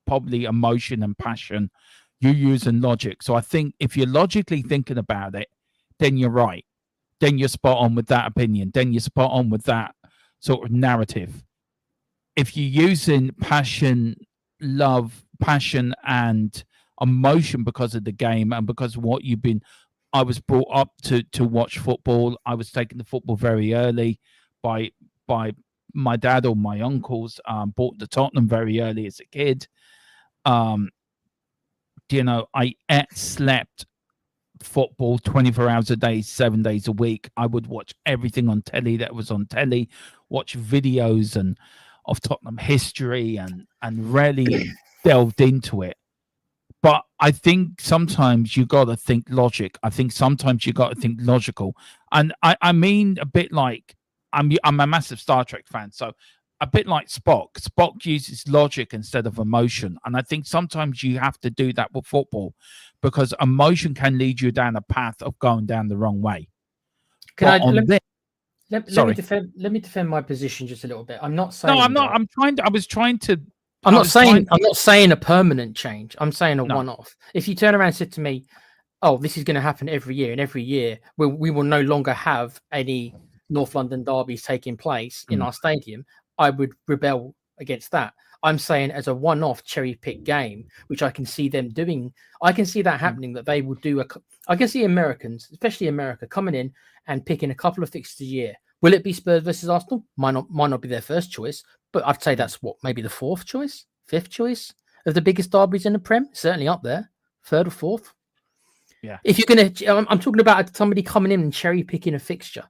probably emotion and passion. You're using logic. So I think if you're logically thinking about it, then you're right. Then you're spot on with that opinion. Then you're spot on with that sort of narrative. If you're using passion, love, passion and emotion because of the game and because of what you've been, I was brought up to watch football. I was taken to football very early by my dad or my uncles. Bought the Tottenham very early as a kid. I ate, slept, football 24 hours a day, 7 days a week. I would watch everything on telly that was on telly, watch videos and of Tottenham history and really delved into it. But I think sometimes you got to think logic. I think sometimes you got to think logical. And I mean, a bit like I'm a massive Star Trek fan. So a bit like Spock. Spock uses logic instead of emotion. And I think sometimes you have to do that with football because emotion can lead you down a path of going down the wrong way. Let me defend my position just a little bit. I'm not saying. No, I'm not. That, I'm not saying a permanent change. I'm saying a one-off. If you turn around and said to me, "Oh, this is going to happen every year, and every year we will no longer have any North London derbies taking place in our stadium," I would rebel against that. I'm saying as a one-off cherry-pick game, which I can see them doing. I can see that happening. That they will do I can see Americans, especially America, coming in and picking a couple of fixtures a year. Will it be Spurs versus Arsenal? Might not be their first choice, but I'd say that's maybe the fourth choice, fifth choice of the biggest derbies in the Prem. Certainly up there, third or fourth. Yeah. If you're gonna, I'm talking about somebody coming in and cherry picking a fixture.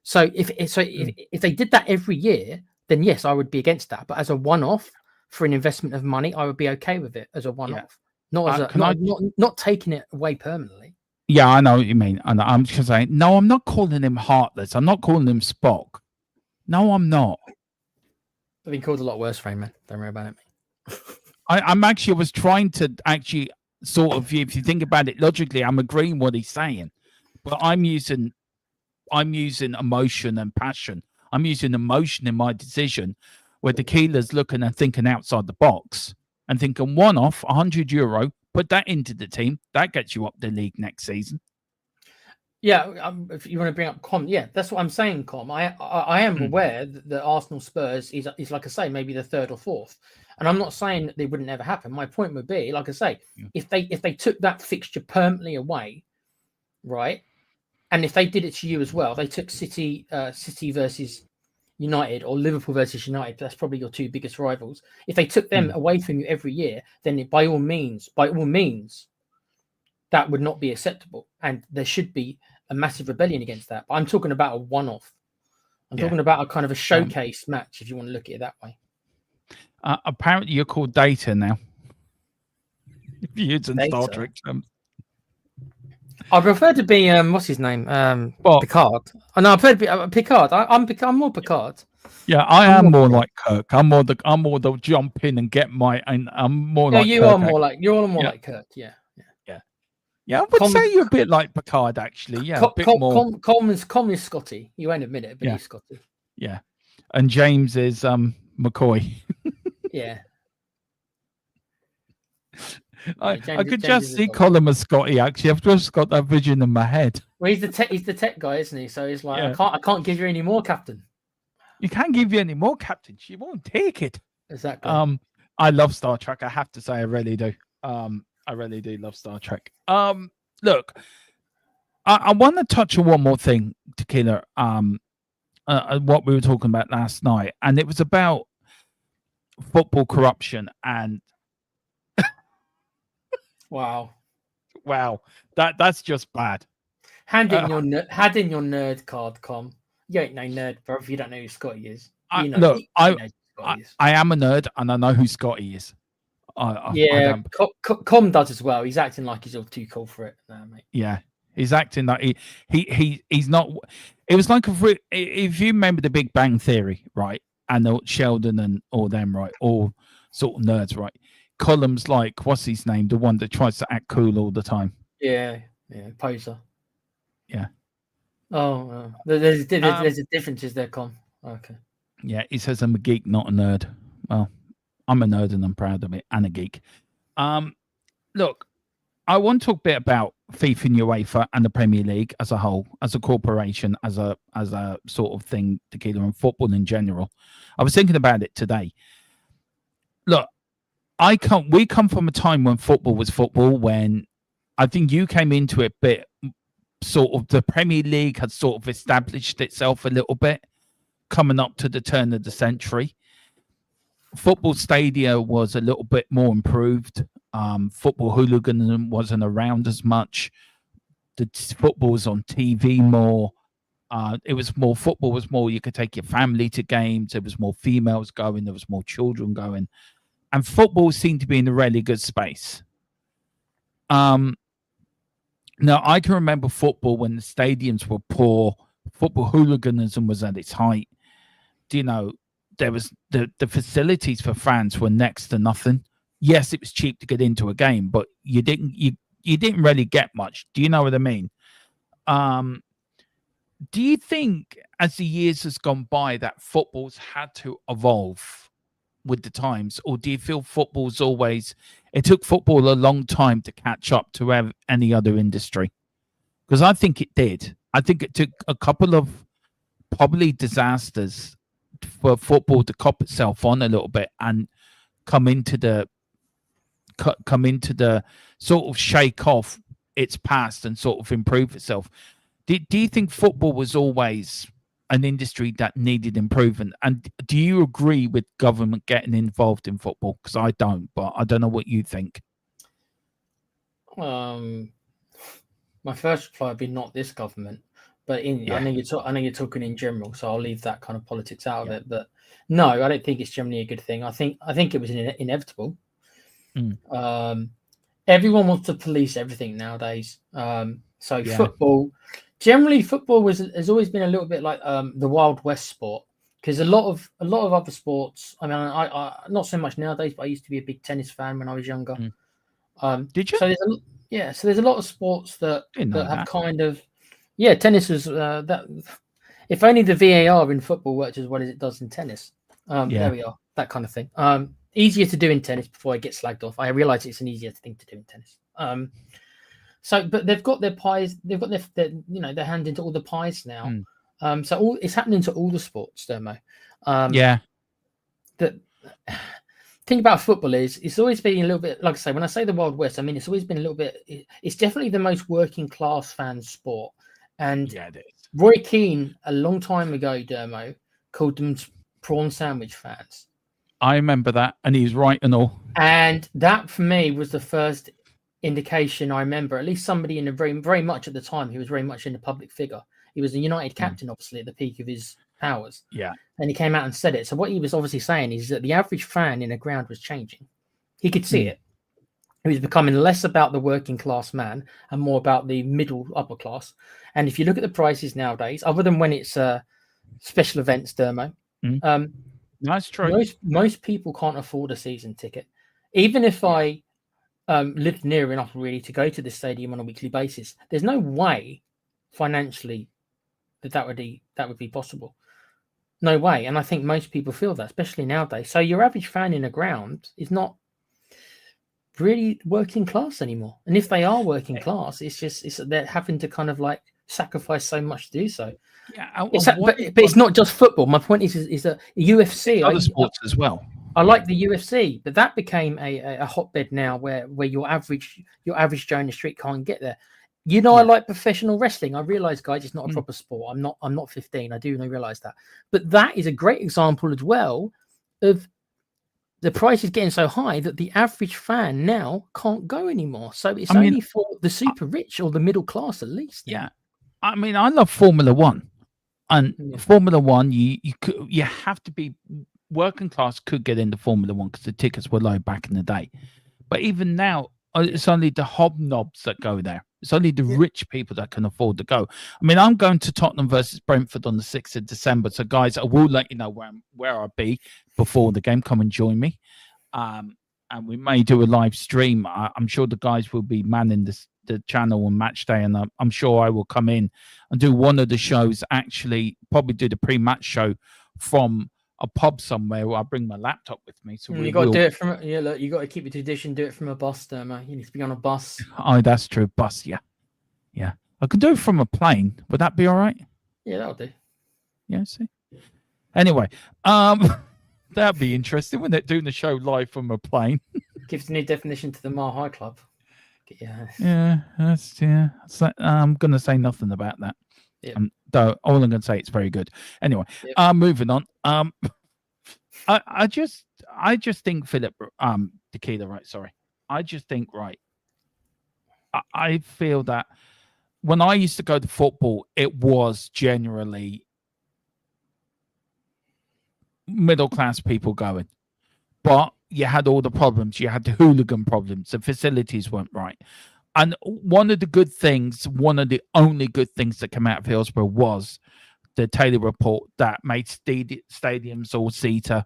So if they did that every year, then yes, I would be against that. But as a one-off for an investment of money, I would be okay with it as a one-off, not taking it away permanently. Yeah, I know what you mean. And I'm just saying, no, I'm not calling him heartless. I'm not calling him Spock. No, I'm not. I've been called a lot worse, Raymond. Don't worry about it. I was trying to actually sort of, if you think about it logically, I'm agreeing what he's saying, but I'm using emotion and passion. I'm using emotion in my decision, where Tequila's looking and thinking outside the box and thinking one-off, €100, put that into the team. That gets you up the league next season. Yeah, if you want to bring up Com, yeah, that's what I'm saying, Com. I am aware that the Arsenal Spurs is like I say, maybe the third or fourth. And I'm not saying that they wouldn't ever happen. My point would be, like I say, if they took that fixture permanently away, right? And if they did it to you as well, they took City versus United or Liverpool versus United. That's probably your two biggest rivals. If they took them away from you every year, then by all means, that would not be acceptable, and there should be a massive rebellion against that. But I'm talking about a one-off. I'm talking about a kind of a showcase match, if you want to look at it that way. Apparently, you're called Data now. If you're using Star Trek. I prefer to be what's his name? Picard. Oh, no, I prefer to be Picard. I'm more Picard. Yeah, I'm more like Kirk. I'm more the jump in and get my. And I'm more like. You are more like like Kirk. Yeah, I would say you're a bit like Picard, actually. Yeah, a bit more. Com is Scotty. You won't admit it, but he's Scotty. Yeah, and James is McCoy. Yeah. I could just see Colin as Scotty. Actually, I've just got that vision in my head. Well, he's the tech guy, isn't he? So he's like, I can't give you any more, Captain. You can't give you any more, Captain. She won't take it. Exactly. I love Star Trek. I have to say, I really do. I really do love Star Trek. Look, I want to touch on one more thing, Tequila. What we were talking about last night, and it was about football corruption and. Wow, that's just bad. Hand in your nerd card, Com. You ain't no nerd, bro. If you don't know who Scotty is, I am a nerd, and I know who Scotty is. Com does as well. He's acting like he's all too cool for it, mate. Yeah, he's acting like he's not. It was like if you remember the Big Bang Theory, right? And Sheldon and all them, right? All sort of nerds, right? Column's like, what's his name? The one that tries to act cool all the time. Yeah, poser. Yeah. Oh, there's a difference, is there, Com? Okay. Yeah, he says I'm a geek, not a nerd. Well, I'm a nerd and I'm proud of it, and a geek. Look, I want to talk a bit about FIFA and UEFA and the Premier League as a whole, as a corporation, as a sort of thing, Tequila, and football in general. I was thinking about it today. Look, we come from a time when football was football, when I think you came into it a bit, sort of the Premier League had sort of established itself a little bit, coming up to the turn of the century. Football stadia was a little bit more improved. Football hooliganism wasn't around as much. The football was on TV more. It was more, football was more, you could take your family to games. There was more females going. There was more children going. And football seemed to be in a really good space. Now, I can remember football when the stadiums were poor. Football hooliganism was at its height. There was the facilities for fans were next to nothing. Yes, it was cheap to get into a game, but you didn't really get much. Do you know what I mean? Do you think as the years has gone by that football's had to evolve with the times, or do you feel football's always, it took football a long time to catch up to any other industry? Because I think it did. I think it took a couple of probably disasters for football to cop itself on a little bit and come into the sort of shake off its past and sort of improve itself. Do you think football was always an industry that needed improvement? And do you agree with government getting involved in football? Because I don't, but I don't know what you think. My first reply would be not this government, but I know you're talking in general, so I'll leave that kind of politics out of it. But no, I don't think it's generally a good thing. I think it was inevitable. Everyone wants to police everything nowadays. Football has always been a little bit like the Wild West sport, because a lot of other sports. I mean, I not so much nowadays, but I used to be a big tennis fan when I was younger. Did you? So there's a lot of sports that have kind of tennis was that. If only the VAR in football worked as well as it does in tennis. There we are, that kind of thing. Easier to do in tennis before I get slagged off. I realize it's an easier thing to do in tennis. But they've got their pies. They've got their hand into all the pies now. It's happening to all the sports, Dermo. The thing about football is it's always been a little bit, like I say, when I say the Wild West, I mean it's always been a little bit. It's definitely the most working class fan sport. And it is. Roy Keane a long time ago, Dermo, called them prawn sandwich fans. I remember that, and he's right and all. And that for me was the first indication I remember, at least somebody in a very much at the time, he was very much in a public figure. He was a United captain, obviously, at the peak of his powers. Yeah. And he came out and said it. So what he was obviously saying is that the average fan in a ground was changing. He could see it. He was becoming less about the working class man and more about the middle upper class. And if you look at the prices nowadays, other than when it's special events, Dermo, that's true. Most people can't afford a season ticket. Even if I lived near enough really to go to the stadium on a weekly basis, there's no way financially that would be possible. No way. And I think most people feel that, especially nowadays. So your average fan in a ground is not really working class anymore. And if they are working class, it's they're having to kind of like sacrifice so much to do so. Yeah, but it's not just football. My point is that UFC, other sports as well. I like the UFC, but that became a hotbed now where your average Joe in the street can't get there. I like professional wrestling. I realize, guys, it's not a proper sport. I'm not 15. I do realize that. But that is a great example as well of the price is getting so high that the average fan now can't go anymore. So it's only for the super rich or the middle class at least. Yeah. I mean, I love Formula One. And Formula One, you have to be working class could get into Formula One because the tickets were low back in the day. But even now, it's only the hobnobs that go there. It's only the rich people that can afford to go. I mean, I'm going to Tottenham versus Brentford on the 6th of December. So, guys, I will let you know where I'll be before the game. Come and join me. And we may do a live stream. I'm sure the guys will be manning the channel on match day, and I'm sure I will come in and do one of the shows, actually probably do the pre-match show from a pub somewhere where I bring my laptop with me. So you got to do it from you got to keep your tradition, do it from a bus, Dermo. You need to be on a bus. Oh, that's true. Bus, yeah. I can do it from a plane. Would that be all right? Yeah, that'll do. Yeah, see. Anyway, that'd be interesting, wouldn't it? Doing the show live from a plane. Gives a new definition to the Mile High Club. Yeah, I'm gonna say nothing about that. Though all I'm gonna say it's very good. Anyway, moving on. I just think Philip Tequila, right? Sorry. I just think, right, I feel that when I used to go to football, it was generally middle class people going, but you had all the problems. You had the hooligan problems. The facilities weren't right. And one of the good things, one of the only good things that came out of Hillsborough was the Taylor report that made stadiums all-seater.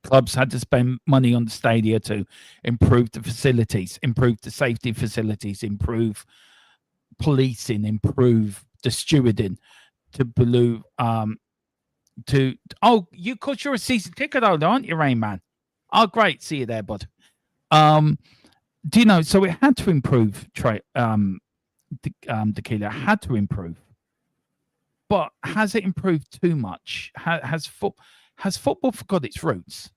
Clubs had to spend money on the stadia to improve the facilities, improve the safety facilities, improve policing, improve the stewarding, to blue you, cause you're a season ticket holder, aren't you, Rain Man? Oh, great, see you there, bud. Do you know? So it had to improve. Tequila had to improve, but has it improved too much? Has football forgot its roots?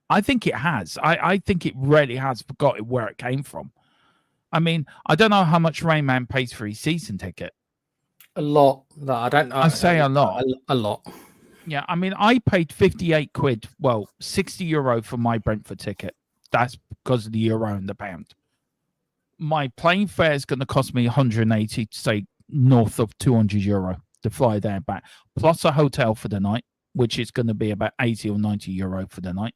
I think it has. I think it really has forgotten where it came from. I mean, I don't know how much Rain Man pays for his season ticket. A lot. That I don't know. I say a lot. A lot. Yeah, I mean, I paid 58 quid, well, 60 euro for my Brentford ticket. That's because of the euro and the pound. My plane fare is going to cost me 180, say north of 200 euro to fly there and back, plus a hotel for the night, which is going to be about 80 or 90 euro for the night.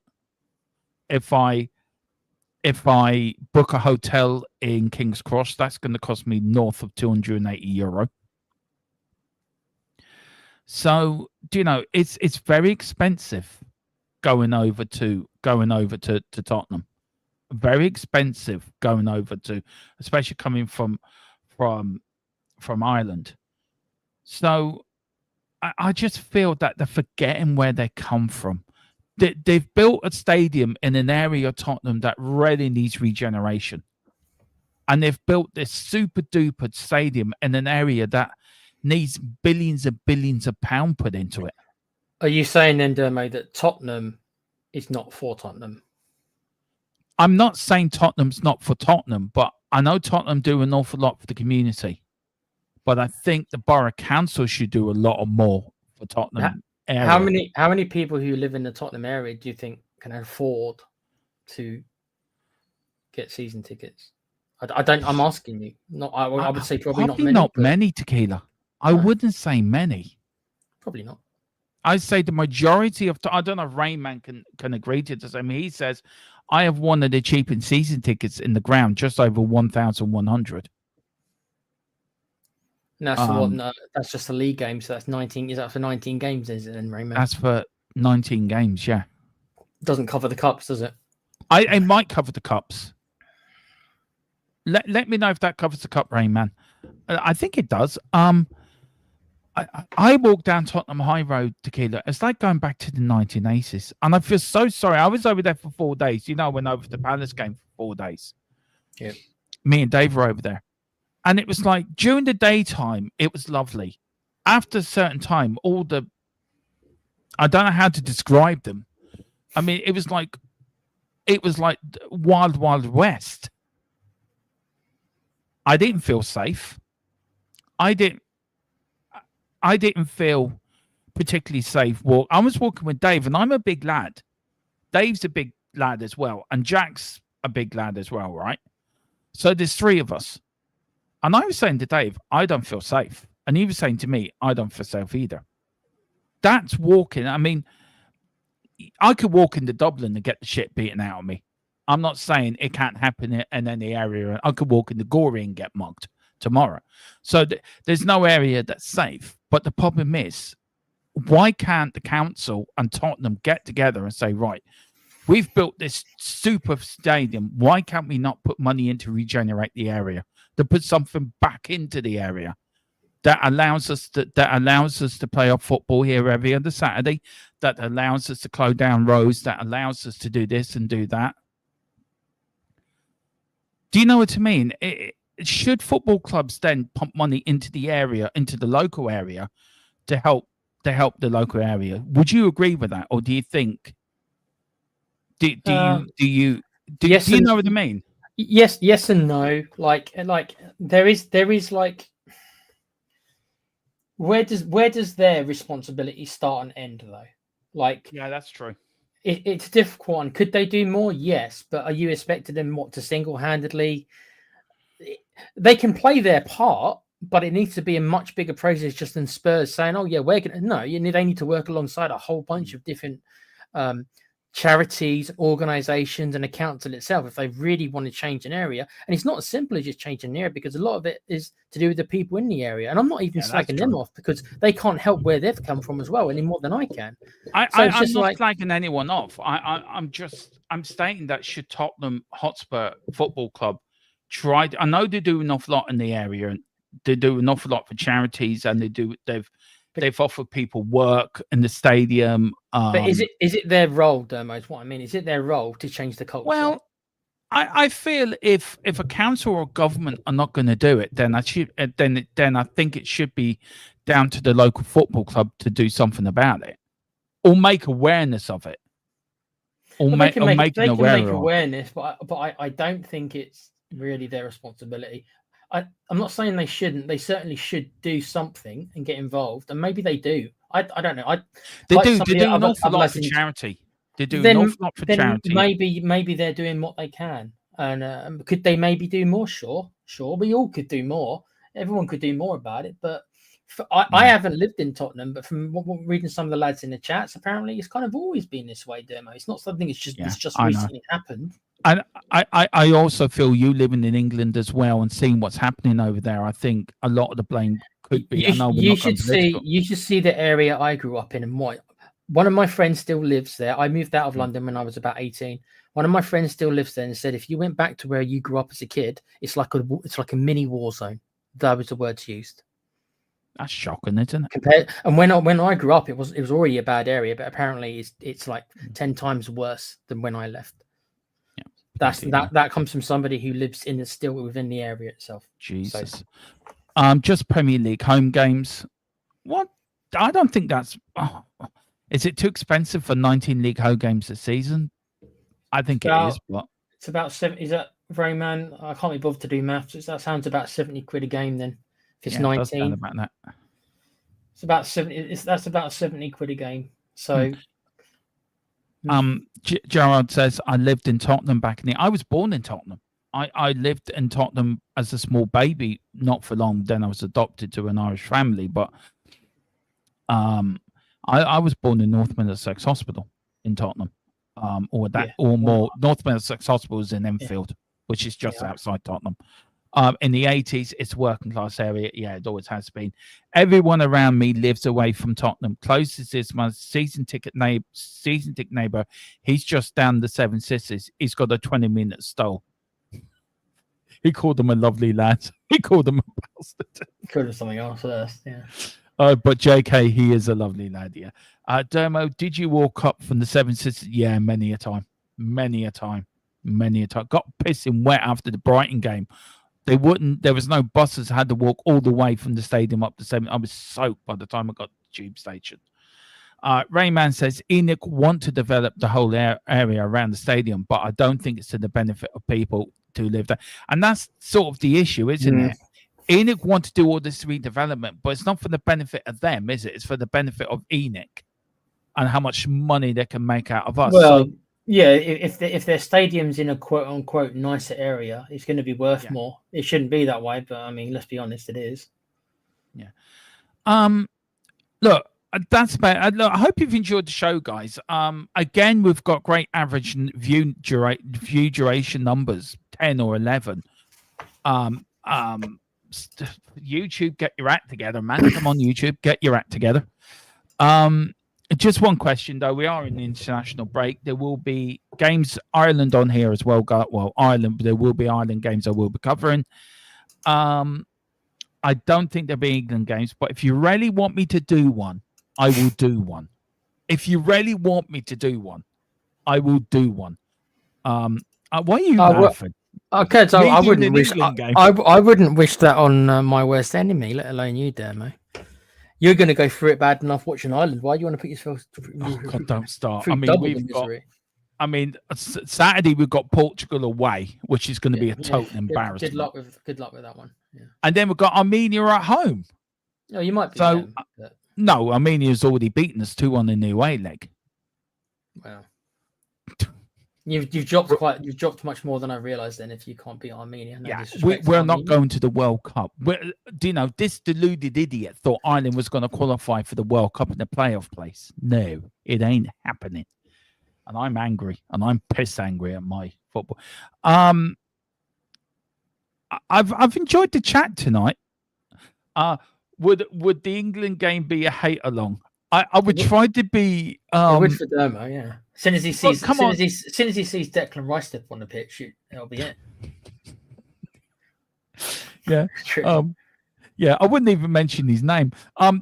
If I book a hotel in King's Cross, that's going to cost me north of 280 euro. So, do you know, it's very expensive going over to Tottenham. Very expensive going over to, especially coming from Ireland. So I just feel that they're forgetting where they come from. They've built a stadium in an area of Tottenham that really needs regeneration. And they've built this super duper stadium in an area that needs billions and billions of pounds put into it. Are you saying then, Dermo, that Tottenham is not for Tottenham? I'm not saying Tottenham's not for Tottenham, but I know Tottenham do an awful lot for the community. But I think the borough council should do a lot more for Tottenham area. How many people who live in the Tottenham area do you think can afford to get season tickets? I'm asking you. Not. I would say probably not many. Tequila. I wouldn't say many. Probably not. I'd say the majority of. I don't know if Rain Man can agree to this. I mean, he says, I have one of the cheapest season tickets in the ground, just over 1,100. That's just a league game, so that's 19. Is that for 19 games? Is it then, Raymond? That's for 19 games. Yeah. Doesn't cover the cups, does it? It might cover the cups. Let me know if that covers the cup, Rain Man. I think it does. I walked down Tottenham High Road, Tequila. It's like going back to the 1980s. And I feel so sorry. I was over there for 4 days. You know, I went over to the Palace game for 4 days. Yeah. Me and Dave were over there. And it was like, during the daytime, it was lovely. After a certain time, I don't know how to describe them. I mean, it was like Wild, Wild West. I didn't feel safe. I didn't feel particularly safe. Well, I was walking with Dave, and I'm a big lad. Dave's a big lad as well, and Jack's a big lad as well, right? So there's 3 of us. And I was saying to Dave, I don't feel safe. And he was saying to me, I don't feel safe either. That's walking. I mean, I could walk into Dublin and get the shit beaten out of me. I'm not saying it can't happen in any area. I could walk into Gorey and get mugged tomorrow. So there's no area that's safe. But the problem is, why can't the council and Tottenham get together and say, right, we've built this super stadium. Why can't we not put money in to regenerate the area, to put something back into the area that allows us to play our football here every other Saturday, that allows us to close down roads, that allows us to do this and do that? Do you know what I mean? Should football clubs then pump money into the area, into the local area, to help the local area? Would you agree with that, or do you think? Do you know what I mean? Yes and no. Like there is like, where does their responsibility start and end though? Like, yeah, that's true. It's a difficult one. Could they do more? Yes, but are you expecting them to single-handedly? They can play their part, but it needs to be a much bigger process just than Spurs saying, "Oh yeah, we're gonna." No, they need to work alongside a whole bunch of different charities, organizations, and a council itself if they really want to change an area. And it's not as simple as just changing an area, because a lot of it is to do with the people in the area. And I'm not even slagging them off, because they can't help where they've come from as well any more than I can. I'm not slagging anyone off. I'm stating that should Tottenham Hotspur Football Club try, I know they do an awful lot in the area, and they do an awful lot for charities, and they've offered people work in the stadium. But is it their role, Dermo? Is what I mean. Is it their role to change the culture? Well, I feel if a council or government are not going to do it, then I think it should be down to the local football club to do something about it, or make awareness of it, they can make awareness, but I don't think it's really their responsibility. I'm not saying they shouldn't. They certainly should do something and get involved, and maybe they do. I don't know. They do an awful lot for charity. They do an awful lot for charity. Maybe they're doing what they can, and could they maybe do more? Sure. We all could do more. Everyone could do more about it. But I haven't lived in Tottenham, but from reading some of the lads in the chats, apparently it's kind of always been this way, Dermo. It's not something it's just recently happened. And I also feel, you living in England as well and seeing what's happening over there, I think a lot of the blame could be. You should see the area I grew up in, and one of my friends still lives there. I moved out of London when I was about 18. One of my friends still lives there and said, if you went back to where you grew up as a kid, it's like a mini war zone. That was the words used. That's shocking, isn't it? And when I grew up, it was already a bad area, but apparently it's like 10 times worse than when I left. That comes from somebody who lives still within the area itself. Jesus. Just Premier League home games. What? I don't think that's. Is it too expensive for 19 league home games a season? I think it is. But it's about 70. Is that very man? I can't be bothered to do maths. That sounds about 70 quid a game then. If it's 19, about that. It's about 70. That's about 70 quid a game. So. Gerard says, I lived in Tottenham back in the... I was born in Tottenham. I lived in Tottenham as a small baby, not for long. Then I was adopted to an Irish family, but I was born in North Middlesex Hospital in Tottenham. North Middlesex Hospital is in Enfield, which is just outside Tottenham. In the 80s, it's a working class area. Yeah, it always has been. Everyone around me lives away from Tottenham. Closest is my season ticket neighbour. He's just down the Seven Sisters. He's got a 20-minute stole. He called them a lovely lad. He called them a bastard. Could have something else first, yeah. But JK, he is a lovely lad, yeah. Dermo, did you walk up from the Seven Sisters? Yeah, many a time. Got pissing wet after the Brighton game. There was no buses. I had to walk all the way from the stadium up to 7. I was soaked by the time I got to the tube station. Rayman says, Enoch want to develop the whole area around the stadium, but I don't think it's to the benefit of people to live there. And that's sort of the issue, isn't it? Enoch want to do all this redevelopment, but it's not for the benefit of them, is it? It's for the benefit of Enoch and how much money they can make out of us. Well, yeah, if their stadium's in a quote unquote nicer area, it's going to be worth more. It shouldn't be that way, but I mean, let's be honest, it is. Yeah. Look, that's about. Look, I hope you've enjoyed the show, guys. Again, we've got great average view duration numbers, 10 or 11. YouTube, get your act together, man. Come on, YouTube, get your act together. Just one question, though. We are in the international break. There will be games, Ireland on here as well. Ireland, there will be Ireland games I will be covering. I don't think there'll be England games, but if you really want me to do one, I will do one. If you really want me to do one, I will do one. Why are you laughing? Okay, so I wouldn't wish I wouldn't wish that on my worst enemy, let alone you, Dermo. You're going to go through it bad enough watching Ireland. Why do you want to put yourself? God, don't start. I mean, Saturday we've got Portugal away, which is going to be a total embarrassment. Good luck with that one. Yeah. And then we've got Armenia at home. No, you might be. So no, Armenia's already beaten us 2-1 in the away leg. Wow. You've dropped much more than I realised. Then, if you can't beat Armenia, no disrespect to we're not Armenia. going to the World Cup. This deluded idiot thought Ireland was going to qualify for the World Cup in the playoff place. No, it ain't happening. And I'm angry, and I'm piss angry at my football. I've enjoyed the chat tonight. Would the England game be a hate along? I would try to be. It would for Dermo, yeah. As soon as he sees Declan Rice step on the pitch, it'll be it. Yeah. True. Yeah, I wouldn't even mention his name.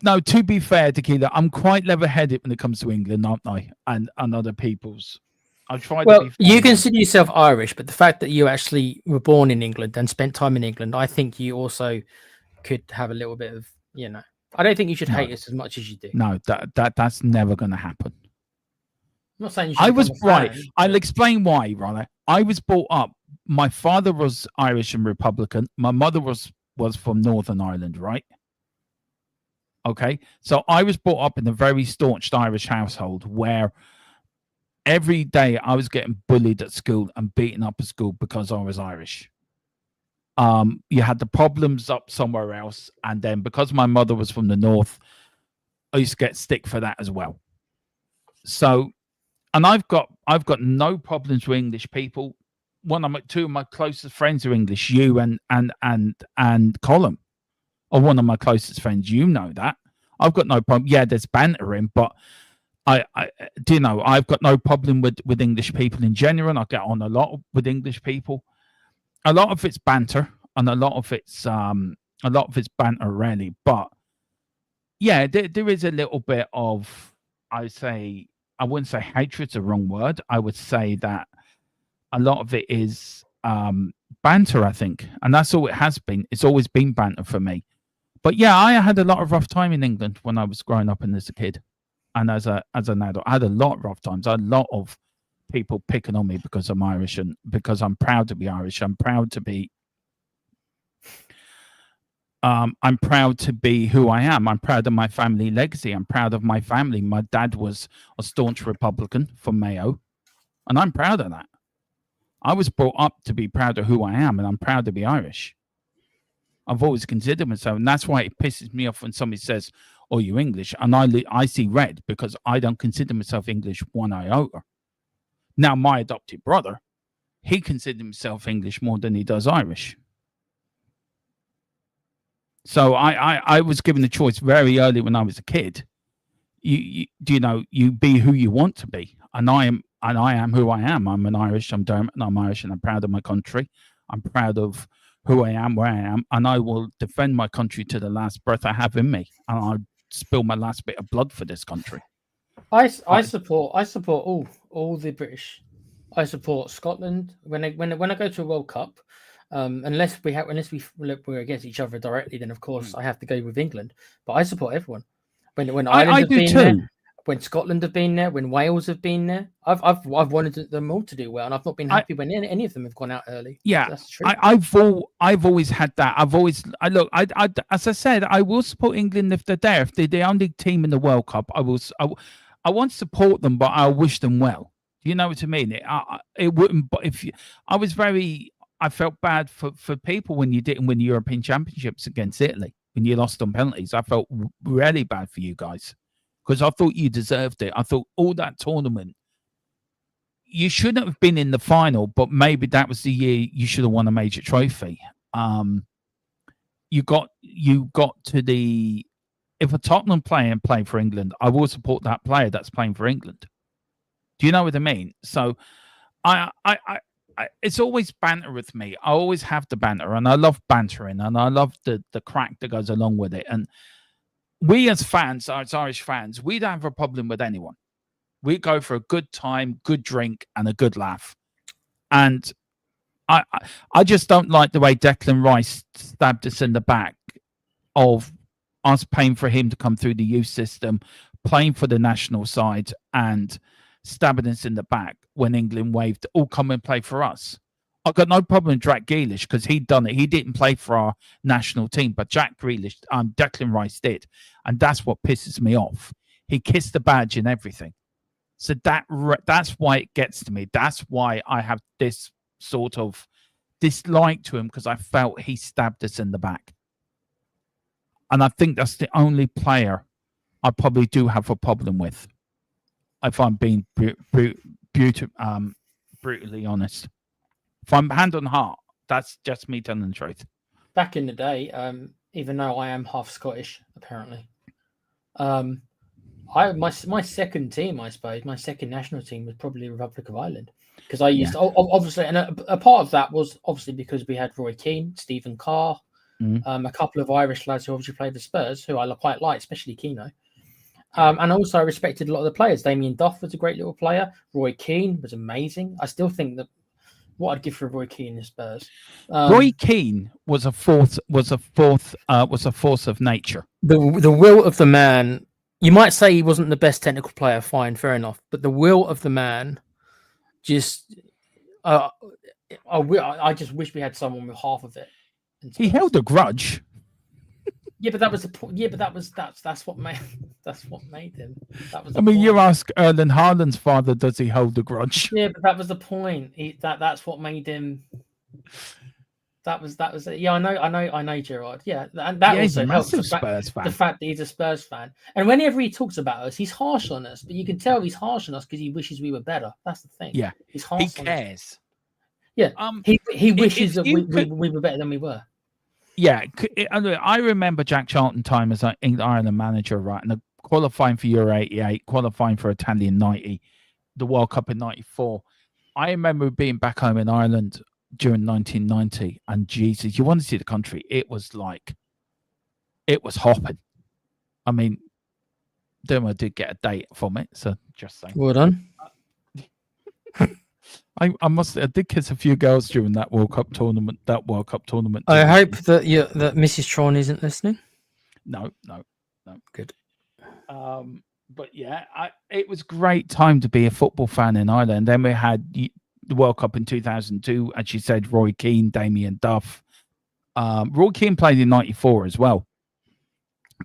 No, to be fair, Tequila, I'm quite level-headed when it comes to England, aren't I? And other people's. I try to be fair. You consider yourself Irish, but the fact that you actually were born in England and spent time in England, I think you also could have a little bit of, I don't think you should hate us as much as you do. No, that's never going to happen. I'm not saying you should. I was right. I'll explain why, right? I was brought up. My father was Irish and Republican. My mother was from Northern Ireland, right? Okay, so I was brought up in a very staunch Irish household where every day I was getting bullied at school and beaten up at school because I was Irish. You had the problems up somewhere else, and then because my mother was from the north, I used to get stick for that as well. So, and I've got no problems with English people. Two of my closest friends are English. You and Colin are one of my closest friends. You know that. I've got no problem. Yeah, there's banter in, but I've got no problem with English people in general. I get on a lot with English people. A lot of it's banter, and a lot of it's banter, really. But yeah, there is a little bit of, I wouldn't say hatred's a wrong word. I would say that a lot of it is banter, I think, and that's all it has been. It's always been banter for me. But yeah, I had a lot of rough time in England when I was growing up and as a kid, and as an adult, I had a lot of rough times. I had a lot of people picking on me because I'm Irish and because I'm proud to be Irish. I'm proud to be who I am. I'm proud of my family legacy. I'm proud of my family. My dad was a staunch Republican for Mayo, and I'm proud of that. I was brought up to be proud of who I am, and I'm proud to be Irish. I've always considered myself, and that's why it pisses me off when somebody says, "Oh, you're English," and I see red because I don't consider myself English one iota. Now, my adopted brother, he considers himself English more than he does Irish. So I was given the choice very early when I was a kid. You be who you want to be, and I am who I am. I'm an Irish. I'm Dermot, and I'm Irish, and I'm proud of my country. I'm proud of who I am, where I am, and I will defend my country to the last breath I have in me, and I'll spill my last bit of blood for this country. I support all the British. I support Scotland when I go to a World Cup. Unless we're against each other directly, then of course I have to go with England. But I support everyone. When Ireland have been there, when Scotland have been there, when Wales have been there, I've wanted them all to do well, and I've not been happy when any of them have gone out early. Yeah, that's true. I've always had that. As I said, I will support England if they're there. If they're the only team in the World Cup, I won't support them, but I'll wish them well. Do you know what I mean? It wouldn't. But I felt bad for people when you didn't win the European Championships against Italy, when you lost on penalties. I felt really bad for you guys because I thought you deserved it. I thought all that tournament, you shouldn't have been in the final, but maybe that was the year you should have won a major trophy. You got to the, if a Tottenham player play for England, I will support that player that's playing for England. Do you know what I mean? So it's always banter with me. I always have the banter, and I love bantering, and I love the crack that goes along with it. And we as fans, as Irish fans, we don't have a problem with anyone. We go for a good time, good drink, and a good laugh. And I just don't like the way Declan Rice stabbed us in the back of us paying for him to come through the youth system, playing for the national side, and stabbing us in the back when England waved, "Oh, come and play for us." I've got no problem with Jack Grealish because he'd done it. He didn't play for our national team, but Jack Grealish, Declan Rice did. And that's what pisses me off. He kissed the badge and everything. So that's why it gets to me. That's why I have this sort of dislike to him, because I felt he stabbed us in the back. And I think that's the only player I probably do have a problem with, if I'm being brutally honest. If I'm hand on heart, that's just me telling the truth. Back in the day, even though I am half Scottish, apparently, my second team, I suppose, my second national team was probably Republic of Ireland, because I used to, obviously, and a part of that was obviously because we had Roy Keane, Stephen Carr, a couple of Irish lads who obviously played the Spurs, who I quite like, especially Keano. And also I respected a lot of the players. Damien Duff was a great little player. Roy Keane was amazing. I still think that what I'd give for Roy Keane in the Spurs. Roy Keane was a force of nature. The will of the man. You might say he wasn't the best technical player. Fine, fair enough. But the will of the man, just I just wish we had someone with half of it. He held a grudge. Yeah, but that was the point. Yeah, but that's what made him. That was. I mean, you ask Erling Haaland's father, does he hold a grudge? Yeah, but that was the point. That's what made him. That was it. Yeah, I know Gerard. Yeah, and that also helps the Spurs fan. The fact that he's a Spurs fan, and whenever he talks about us, he's harsh on us. But you can tell he's harsh on us because he wishes we were better. That's the thing. Yeah, he's harsh. He cares. Yeah, he wishes that we were better than we were. Yeah, I remember Jack Charlton time as an Ireland manager, right? And qualifying for Euro 88, qualifying for Italian 90, the World Cup in 94. I remember being back home in Ireland during 1990, and Jesus, you want to see the country. It was hopping. I mean, Dermo did get a date from it, so just saying. Well done. I did kiss a few girls during that World Cup tournament. I hope that Mrs. Tron isn't listening. No. Good. But yeah, it was a great time to be a football fan in Ireland. Then we had the World Cup in 2002, as you said, Roy Keane, Damien Duff. Roy Keane played in 94 as well.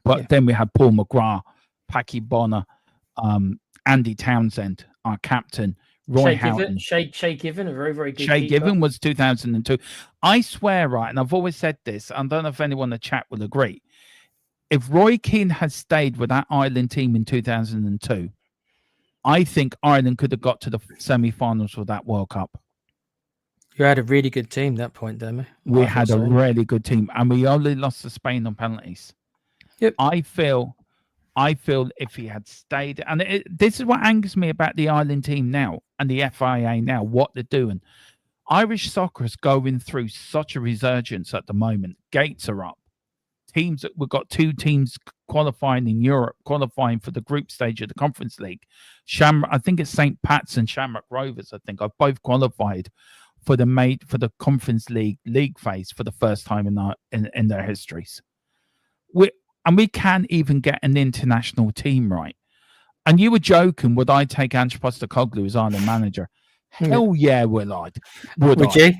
But then we had Paul McGrath, Packy Bonner, Andy Townsend, our captain, Roy Houghton. Shay Given, a very, very good Shay keeper. Given was 2002. I swear, right, and I've always said this, I don't know if anyone in the chat will agree. If Roy Keane had stayed with that Ireland team in 2002, I think Ireland could have got to the semi-finals for that World Cup. You had a really good team at that point, Demo. We had a really good team, and we only lost to Spain on penalties. Yep. I feel if he had stayed, and this is what angers me about the Ireland team now and the FIA now, what they're doing. Irish soccer is going through such a resurgence at the moment. Gates are up. We've got two teams qualifying in Europe, qualifying for the group stage of the Conference League. I think it's St. Pat's and Shamrock Rovers, I think, are both qualified for the Conference League phase for the first time in their histories. And we can't even get an international team right. And you were joking, would I take Ange Postecoglou as Ireland manager? Hell yeah, would I? Would you?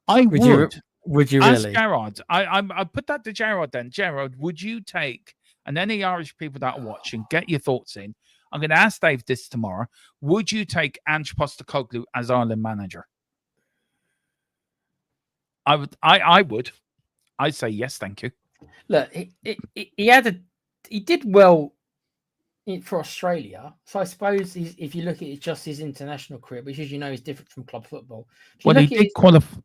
I would. Would you really? Ask Gerard. I put that to Gerard then. Gerard, would you take, and any Irish people that are watching, get your thoughts in. I'm going to ask Dave this tomorrow. Would you take Ange Postecoglou as Ireland manager? I would. I'd say yes, thank you. Look, he did well for Australia. So I suppose if you look at just his international career, which, as you know, is different from club football. Well, he did qualify.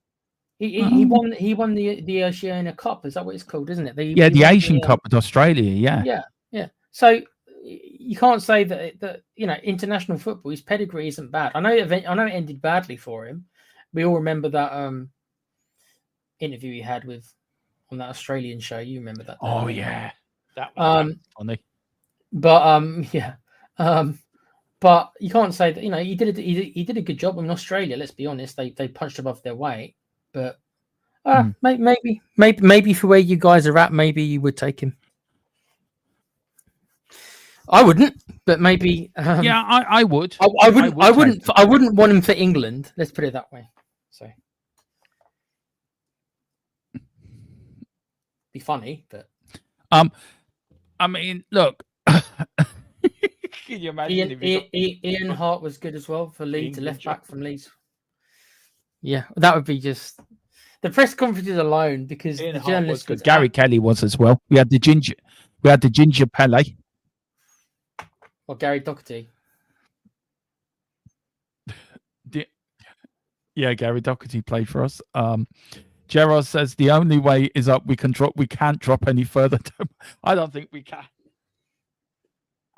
He won the Oceania Cup. Is that what it's called, isn't it? The Asian Cup with Australia. Yeah. So you can't say that international football, his pedigree isn't bad. I know it ended badly for him. We all remember that interview he had on that Australian show. You remember that? Oh yeah, that was funny. But you can't say that he did a good job in Australia. Let's be honest, they punched above their weight. But maybe for where you guys are at, maybe you would take him. I wouldn't, but maybe. I would. I wouldn't want him for England. Let's put it that way. So, be funny, but. I mean, look. Can you imagine if you got Ian Hart was good as well for Leeds, a England left back job. from Leeds. Yeah, that would be just the press conferences alone because Ian the Hart was journalists good. would Gary Kelly was as well. We had the ginger Pele. or Gary Doherty. Yeah, Gary Doherty played for us. Gerard says the only way is up. We can't drop any further. I don't think we can.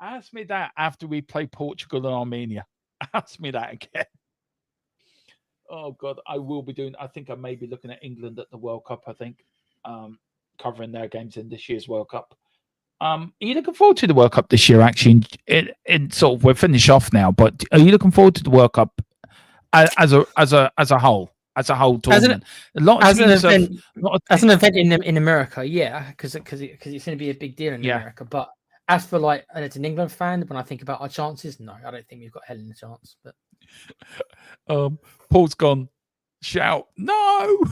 Ask me that after we play Portugal and Armenia. Ask me that again. Oh God, I will be doing. I think I may be looking at England at the World Cup. I think covering their games in this year's World Cup. Are you looking forward to the World Cup this year? Actually, in sort of we're finished off now, but are you looking forward to the World Cup as a whole tournament? As an event in America, yeah, because it's going to be a big deal in America. But as for like, and it's an England fan, when I think about our chances, no, I don't think we've got hell in a chance. But Paul's gone. Shout no!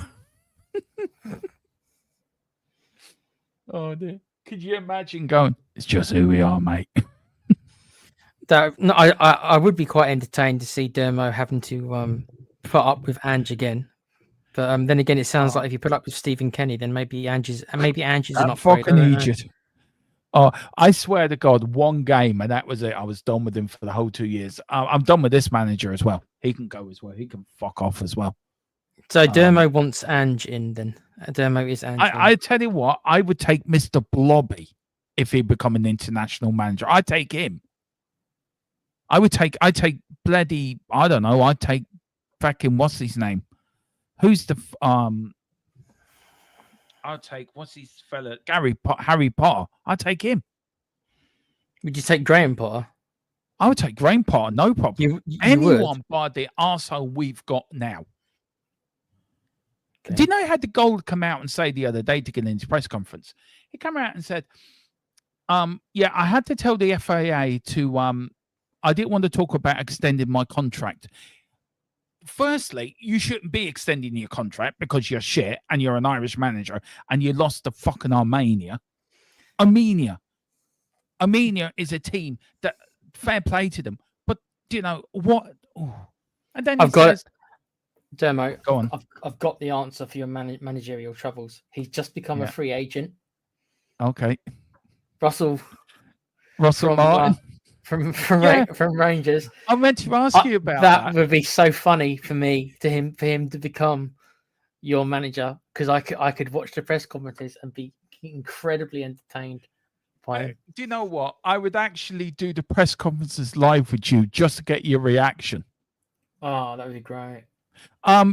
Oh dear. Could you imagine going? It's just who we are, mate. No, I would be quite entertained to see Dermo having to put up with Ange again. But then again, it sounds like if you put up with Stephen Kenny, then maybe Ange's an upgrade. Fucking Egypt. Oh, I swear to God, one game and that was it. I was done with him for the whole 2 years. I'm done with this manager as well. He can go as well. He can fuck off as well. So Dermo wants Ange in then. Dermo is Ange. I tell you what, I would take Mr. Blobby if he'd become an international manager. I'd take him. I'd take bloody, I don't know, I'd take fucking, what's his name? Who's the, I'd take, what's his fella? Harry Potter. I'd take him. Would you take Graham Potter? I would take Graham Potter, no problem. You Anyone by the arsehole we've got now. Okay. Didn't I had the goal come out and say the other day to get into his press conference? He came out and said, yeah, I had to tell the FAA to, I didn't want to talk about extending my contract. Firstly, you shouldn't be extending your contract because you're shit and you're an Irish manager and you lost to fucking Armenia. Armenia is a team that fair play to them. But you know what? Ooh. And then Dermo, go on. I've got the answer for your managerial troubles. He's just become a free agent. Okay. Russell Martin. From Rangers. I meant to ask you about that. That would be so funny for him to become your manager, because I could watch the press conferences and be incredibly entertained by him. Do you know what? I would actually do the press conferences live with you just to get your reaction. Oh, that would be great.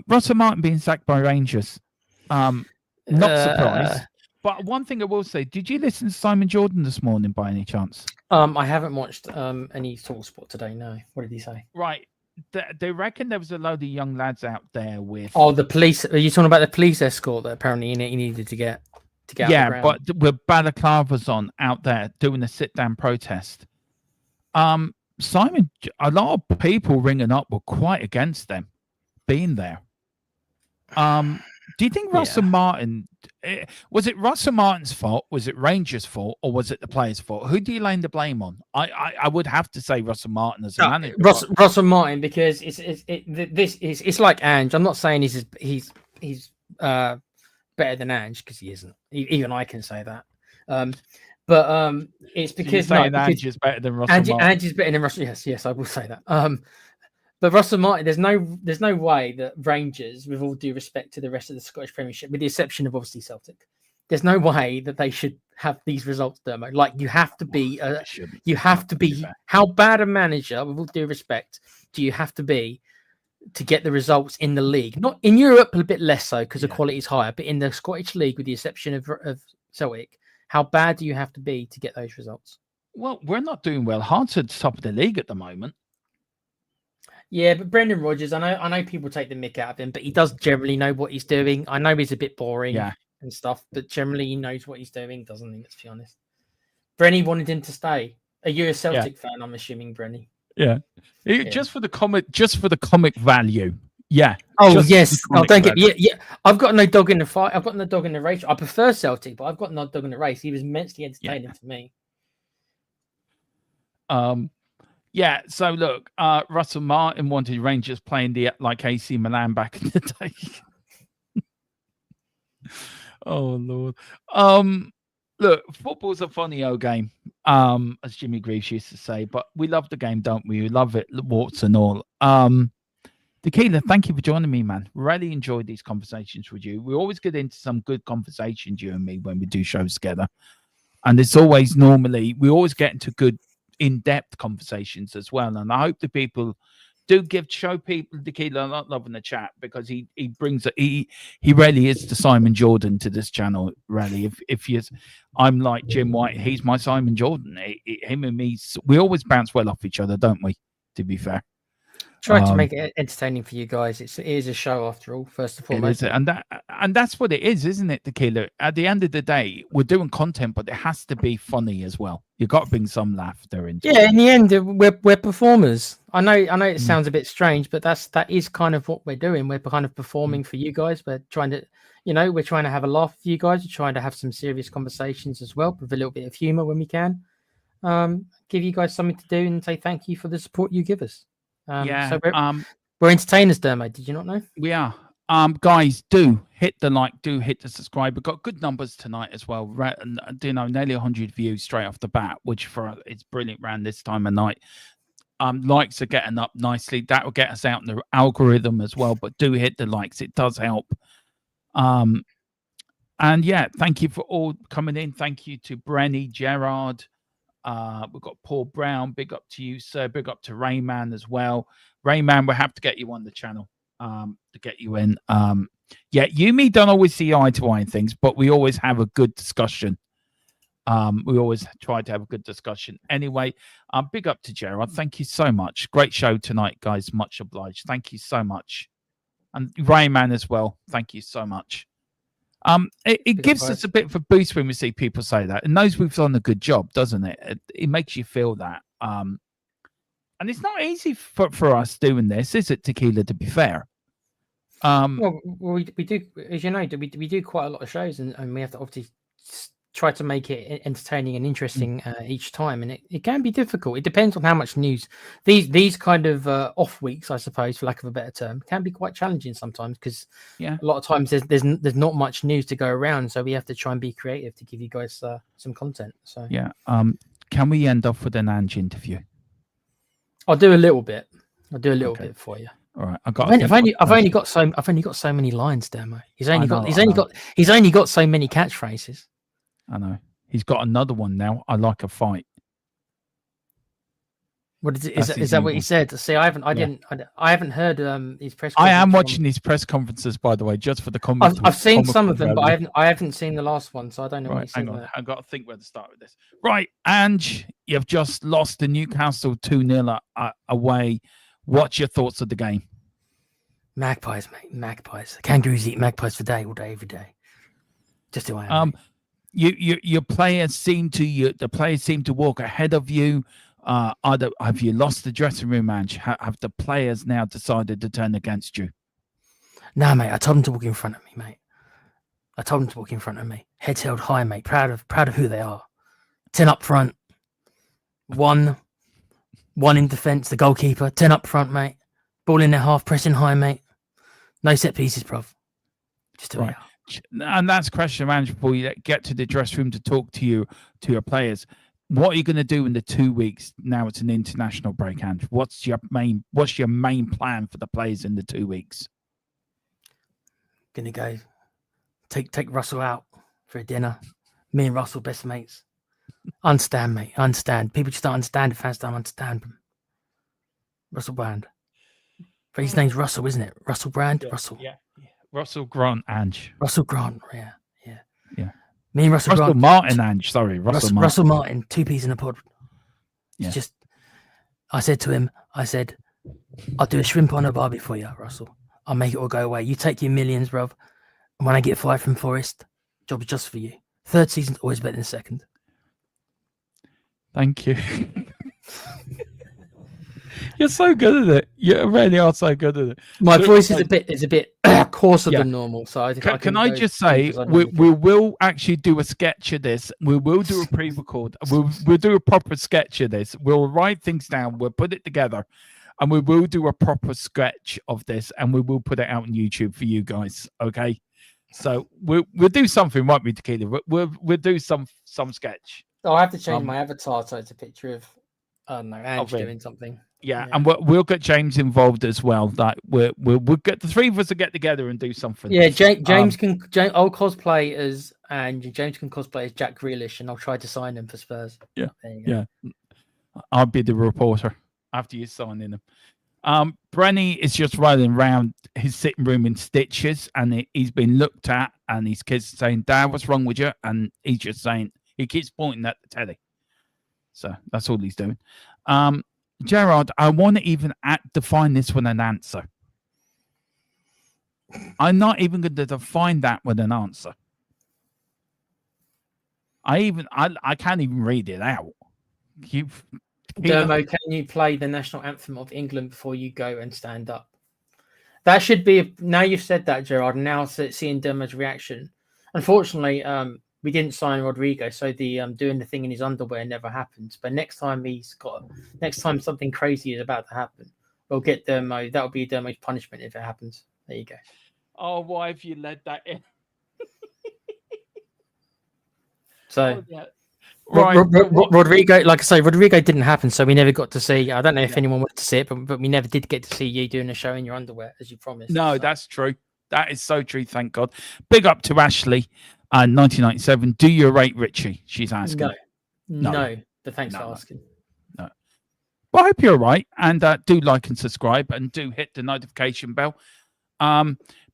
Russell Martin being sacked by Rangers. Not surprised. But one thing I will say, did you listen to Simon Jordan this morning by any chance? I haven't watched any TalkSport today, no. What did he say? Right. They reckon there was a load of young lads out there with... Oh, the police. Are you talking about the police escort that apparently he needed to get out the ground? Yeah, but with balaclavas on out there doing a sit-down protest. Simon, a lot of people ringing up were quite against them being there. Do you think Russell Martin... Was it Russell Martin's fault? Was it Rangers' fault? Or was it the players' fault? Who do you lay the blame on? I would have to say Russell Martin as a manager. Russell Martin, because it's like Ange. I'm not saying he's better than Ange, because he isn't. Even I can say that. But it's because Ange is better than Russell Martin. Ange is better than Russell. Yes, I will say that. But Russell Martin, there's no way that Rangers, with all due respect to the rest of the Scottish Premiership, with the exception of obviously Celtic, there's no way that they should have these results, Dermo. Like, you have to be, how bad a manager, with all due respect, do you have to be to get the results in the league? Not in Europe, a bit less so, because the quality is higher, but in the Scottish League, with the exception of Celtic, how bad do you have to be to get those results? Well, we're not doing well. Hearts at the top of the league at the moment. Yeah, but Brendan Rodgers, I know people take the mick out of him, but he does generally know what he's doing. I know he's a bit boring and stuff, but generally he knows what he's doing, doesn't he? Let's be honest. Brenny wanted him to stay. Are you a Celtic fan? I'm assuming, Brenny. Yeah. Just for the comic value. Yeah. Oh yes. Oh, don't get yeah. I've got no dog in the fight. I've got no dog in the race. I prefer Celtic, but I've got no dog in the race. He was immensely entertaining for me. Yeah. So look, Russell Martin wanted Rangers playing like AC Milan back in the day. Oh Lord. Look, football's a funny old game, as Jimmy Greaves used to say, but we love the game, don't we? We love it, warts and all. Tequila, thank you for joining me, man. Really enjoyed these conversations with you. We always get into some good conversations, you and me, when we do shows together. And it's always we always get into good in-depth conversations as well. And I hope the people do show people Tequila not loving the chat, because he brings he really is the Simon Jordan to this channel. Really, I'm like Jim White, he's my Simon Jordan. Him and me, we always bounce well off each other, don't we? To be fair, Try to make it entertaining for you guys. It is a show after all, first and foremost. And that's what it is, isn't it, Tequila? At the end of the day, we're doing content, but it has to be funny as well. You got to bring some laughter into it. Yeah, in the end, we're performers. I know it sounds a bit strange, but that is kind of what we're doing. We're kind of performing for you guys. We're trying to, we're trying to have a laugh with you guys. We're trying to have some serious conversations as well, with a little bit of humor when we can. Give you guys something to do and say thank you for the support you give us. So we're entertainers, Dermo. Did you not know? We are. Guys, do hit the like, do hit the subscribe. We've got good numbers tonight as well. Nearly 100 views straight off the bat, which for it's brilliant around this time of night. Likes are getting up nicely. That will get us out in the algorithm as well. But do hit the likes; it does help. And yeah, thank you for all coming in. Thank you to Brenny, Gerard. We've got Paul Brown. Big up to you, sir. Big up to Rayman as well. Rayman, we'll have to get you on the channel to get you in. Yeah, you and me don't always see eye to eye in things, but we always have a good discussion. We always try to have a good discussion. Anyway, big up to Gerard. Thank you so much. Great show tonight, guys. Much obliged. Thank you so much. And Rayman as well. Thank you so much. It gives us a bit of a boost when we see people say that. It knows we've done a good job, doesn't it? It makes you feel that. And it's not easy for us doing this, is it, Tequila, to be fair? Well, we do, as you know, we do quite a lot of shows, and we have to obviously try to make it entertaining and interesting each time, and it can be difficult. It depends on how much news. These kind of off weeks, I suppose, for lack of a better term, can be quite challenging sometimes, because a lot of times there's not much news to go around, so we have to try and be creative to give you guys some content. So yeah, can we end off with an Ange interview? I'll do a little bit. I'll do a little bit for you. All right, I've only got so many lines, Demo. He's only got so many catchphrases. I know. He's got another one now. I like a fight. What is it? Is that what he said? See, I haven't heard his press conference. I am watching his press conferences, by the way, just for the comments. I've seen some of them, but I haven't seen the last one, so I don't know. Right, hang on. I've got to think where to start with this. Right, Ange, you've just lost to Newcastle 2-0 away. What's your thoughts of the game? Magpies, mate. Magpies. Kangaroos eat magpies for day, all day, every day. Just who I am. Your players seem to walk ahead of you. Have you lost the dressing room, Ange? Have the players now decided to turn against you? No, mate. I told them to walk in front of me, mate. Heads held high, mate. Proud of who they are. 10 up front. One in defence, the goalkeeper. 10 up front, mate. Ball in their half, pressing high, mate. No set pieces, bruv. Just right. And that's a question, Ange, before you get to the dressing room to talk to your players. What are you going to do in the 2 weeks? Now it's an international break, Ange. What's your main plan for the players in the 2 weeks? Gonna go take Russell out for a dinner. Me and Russell, best mates. Understand, mate. Understand. People just don't understand. The fans don't understand. Russell Brand. But his name's Russell, isn't it? Russell Brand? Yeah, Russell. Yeah. Russell Grant, Ange. Russell Grant, yeah. Me and Russell Grant. Martin, Ange. Sorry, Russell Martin, 2 peas in a pod. Yeah. Just, I said to him, I'll do a shrimp on a barbie for you, Russell. I'll make it all go away. You take your millions, bruv. And when I get fired from Forest, job is just for you. Third season's always better than second. Thank you. You're so good at it. You really are so good at it. My So, voice is like, a bit coarser Yeah. than normal, so I think I Can I go just deep say as I we normally do. will actually do a sketch of this. We will do a pre-record. We'll do a proper sketch of this. We'll write things down. We'll put it together, and we will do a proper sketch of this, and we will put it out on YouTube for you guys. Okay. So we'll do something, won't we, Tequila? We'll do some sketch. Oh, I have to change Um, my avatar so it's a picture of Ange him. doing something. Yeah, and we'll get James involved as well. Like we'll get the three of us to get together and do something. Yeah, James can. I'll cosplay as, and James can cosplay as Jack Grealish, and I'll try to sign him for Spurs. Yeah, There you go. yeah. I'll be the reporter after you signing him. Brenny is just running around his sitting room in stitches, and he's been looked at, and his kids saying, "Dad, what's wrong with you?" And he's just saying, he keeps pointing at the telly. So that's all he's doing. Gerard, I want to even define this with an answer. I'm not even going to define that with an answer. I can't even read it out. Dermo, can you play the national anthem of England before you go and stand up? That should be now you've said that, Gerard. And now seeing Dermo's reaction. Unfortunately, we didn't sign Rodrigo, so the doing the thing in his underwear never happens. But next time something crazy is about to happen, we'll get Dermo. That'll be Dermo's punishment if it happens. There you go. Oh, why have you led that in? So, yeah. Right, Rodrigo, like I say, Rodrigo didn't happen, so we never got to see. I don't know if anyone wanted to see it, but we never did get to see you doing a show in your underwear as you promised. No, that's true. That is so true. Thank God. Big up to Ashley, 1997. Do you rate Richie? She's asking. No. But thanks for asking. No. Well, I hope you're right, and do like and subscribe, and do hit the notification bell.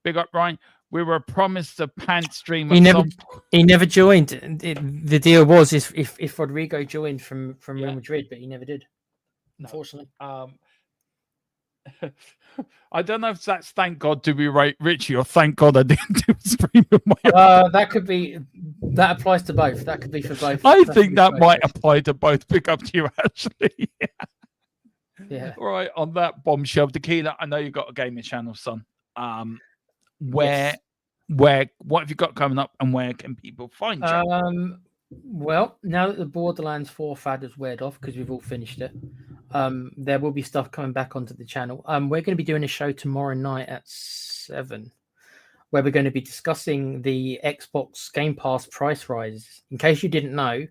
Big up, Ryan. We were promised a pant stream. He never joined. The deal was if Rodrigo joined from Real Madrid, but he never did. Unfortunately. I don't know if that's thank God do we rate Richie or thank God I didn't do a stream of my that could be. That applies to both. That could be for both. I think that might apply to both. Pick up to you, Ashley. Yeah. Right, on that bombshell, Tequila, I know you've got a gaming channel, son. What have you got coming up, and where can people find you? Well, now that the Borderlands 4 fad has weared off because we've all finished it, there will be stuff coming back onto the channel. We're going to be doing a show tomorrow night at 7, where we're going to be discussing the Xbox Game Pass price rises. In case you didn't know,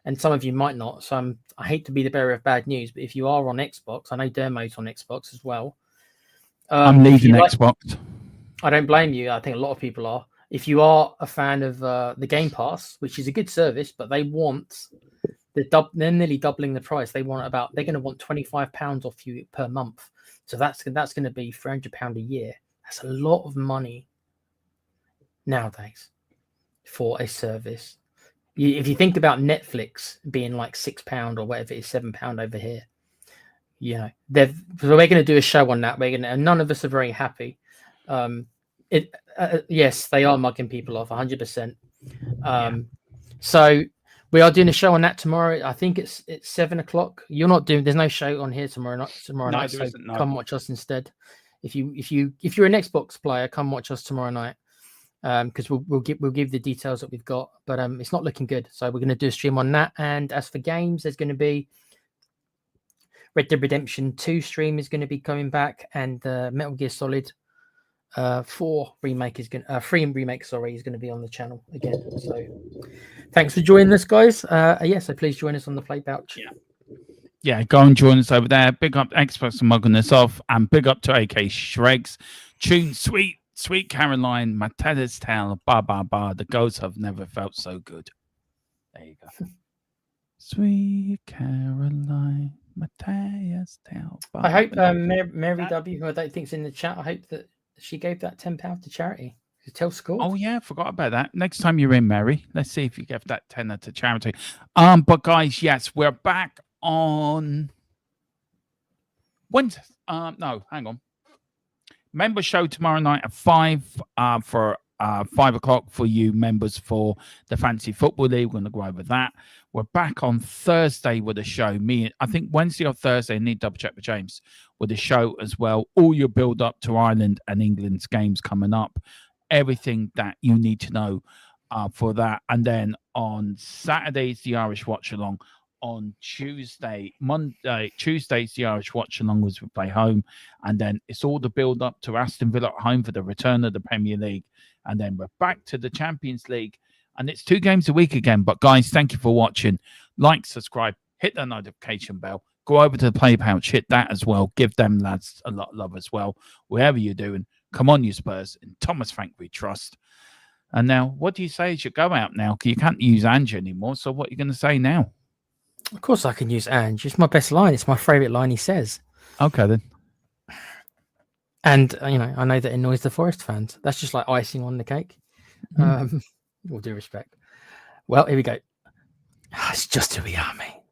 and some of you might not, so I hate to be the bearer of bad news, but if you are on Xbox, I know Dermo's on Xbox as well. I'm leaving Xbox. I don't blame you. I think a lot of people are. If you are a fan of the Game Pass, which is a good service, but they want they're nearly doubling the price. They're going to want £25 off you per month. So that's going to be £300 a year. That's a lot of money nowadays for a service. If you think about Netflix being like £6 or whatever it is, £7 over here, so we're going to do a show on that. And none of us are very happy. Yes, they are mugging people off 100%. So we are doing a show on that tomorrow. I think it's 7 o'clock. You're not doing. There's no show on here tomorrow night. There So isn't, no. come watch us instead. If you're an Xbox player, come watch us tomorrow night. Because we'll give the details that we've got, but it's not looking good. So we're going to do a stream on that. And as for games, there's going to be Red Dead Redemption 2 stream is going to be coming back, and Metal Gear Solid 4 remake is going 3 remake is going to be on the channel again. So thanks for joining us, guys. So please join us on the Play Pouch. Yeah, go and join us over there. Big up Xbox for mugging us off, and big up to AK Shregs. Tune Sweet Caroline, Matella's Tale, ba ba ba. The ghosts have never felt so good. There you go. Sweet Caroline, Matella's Tale. I hope Mary W, who I don't think's in the chat, I hope that she gave that £10 to charity. Tell school. Oh yeah, forgot about that. Next time you're in, Mary, let's see if you give that tenner to charity. But guys, yes, we're back on Wednesday. No, hang on. Member show tomorrow night at 5 for 5 o'clock for you members for the Fantasy Football League. We're going to go over that. We're back on Thursday with a show. I think Wednesday or Thursday, I need to double check with James, with a show as well. All your build up to Ireland and England's games coming up. Everything that you need to know for that. And then on Saturdays, the Irish Watch Along. On Tuesday's the Irish Watch Along as we play home. And then it's all the build up to Aston Villa at home for the return of the Premier League. And then we're back to the Champions League. And it's 2 games a week again. But guys, thank you for watching. Like, subscribe, hit the notification bell. Go over to the Play Pouch, hit that as well. Give them lads a lot of love as well. Wherever you're doing, come on, you Spurs. And Thomas Frank we trust. And now, what do you say as you go out now? You can't use Ange anymore. So what are you going to say now? Of course I can use Ange. It's my best line. It's my favourite line he says. Okay, then. And, I know that annoys the Forest fans. That's just like icing on the cake. With due respect. Well, here we go. It's just who we are, mate.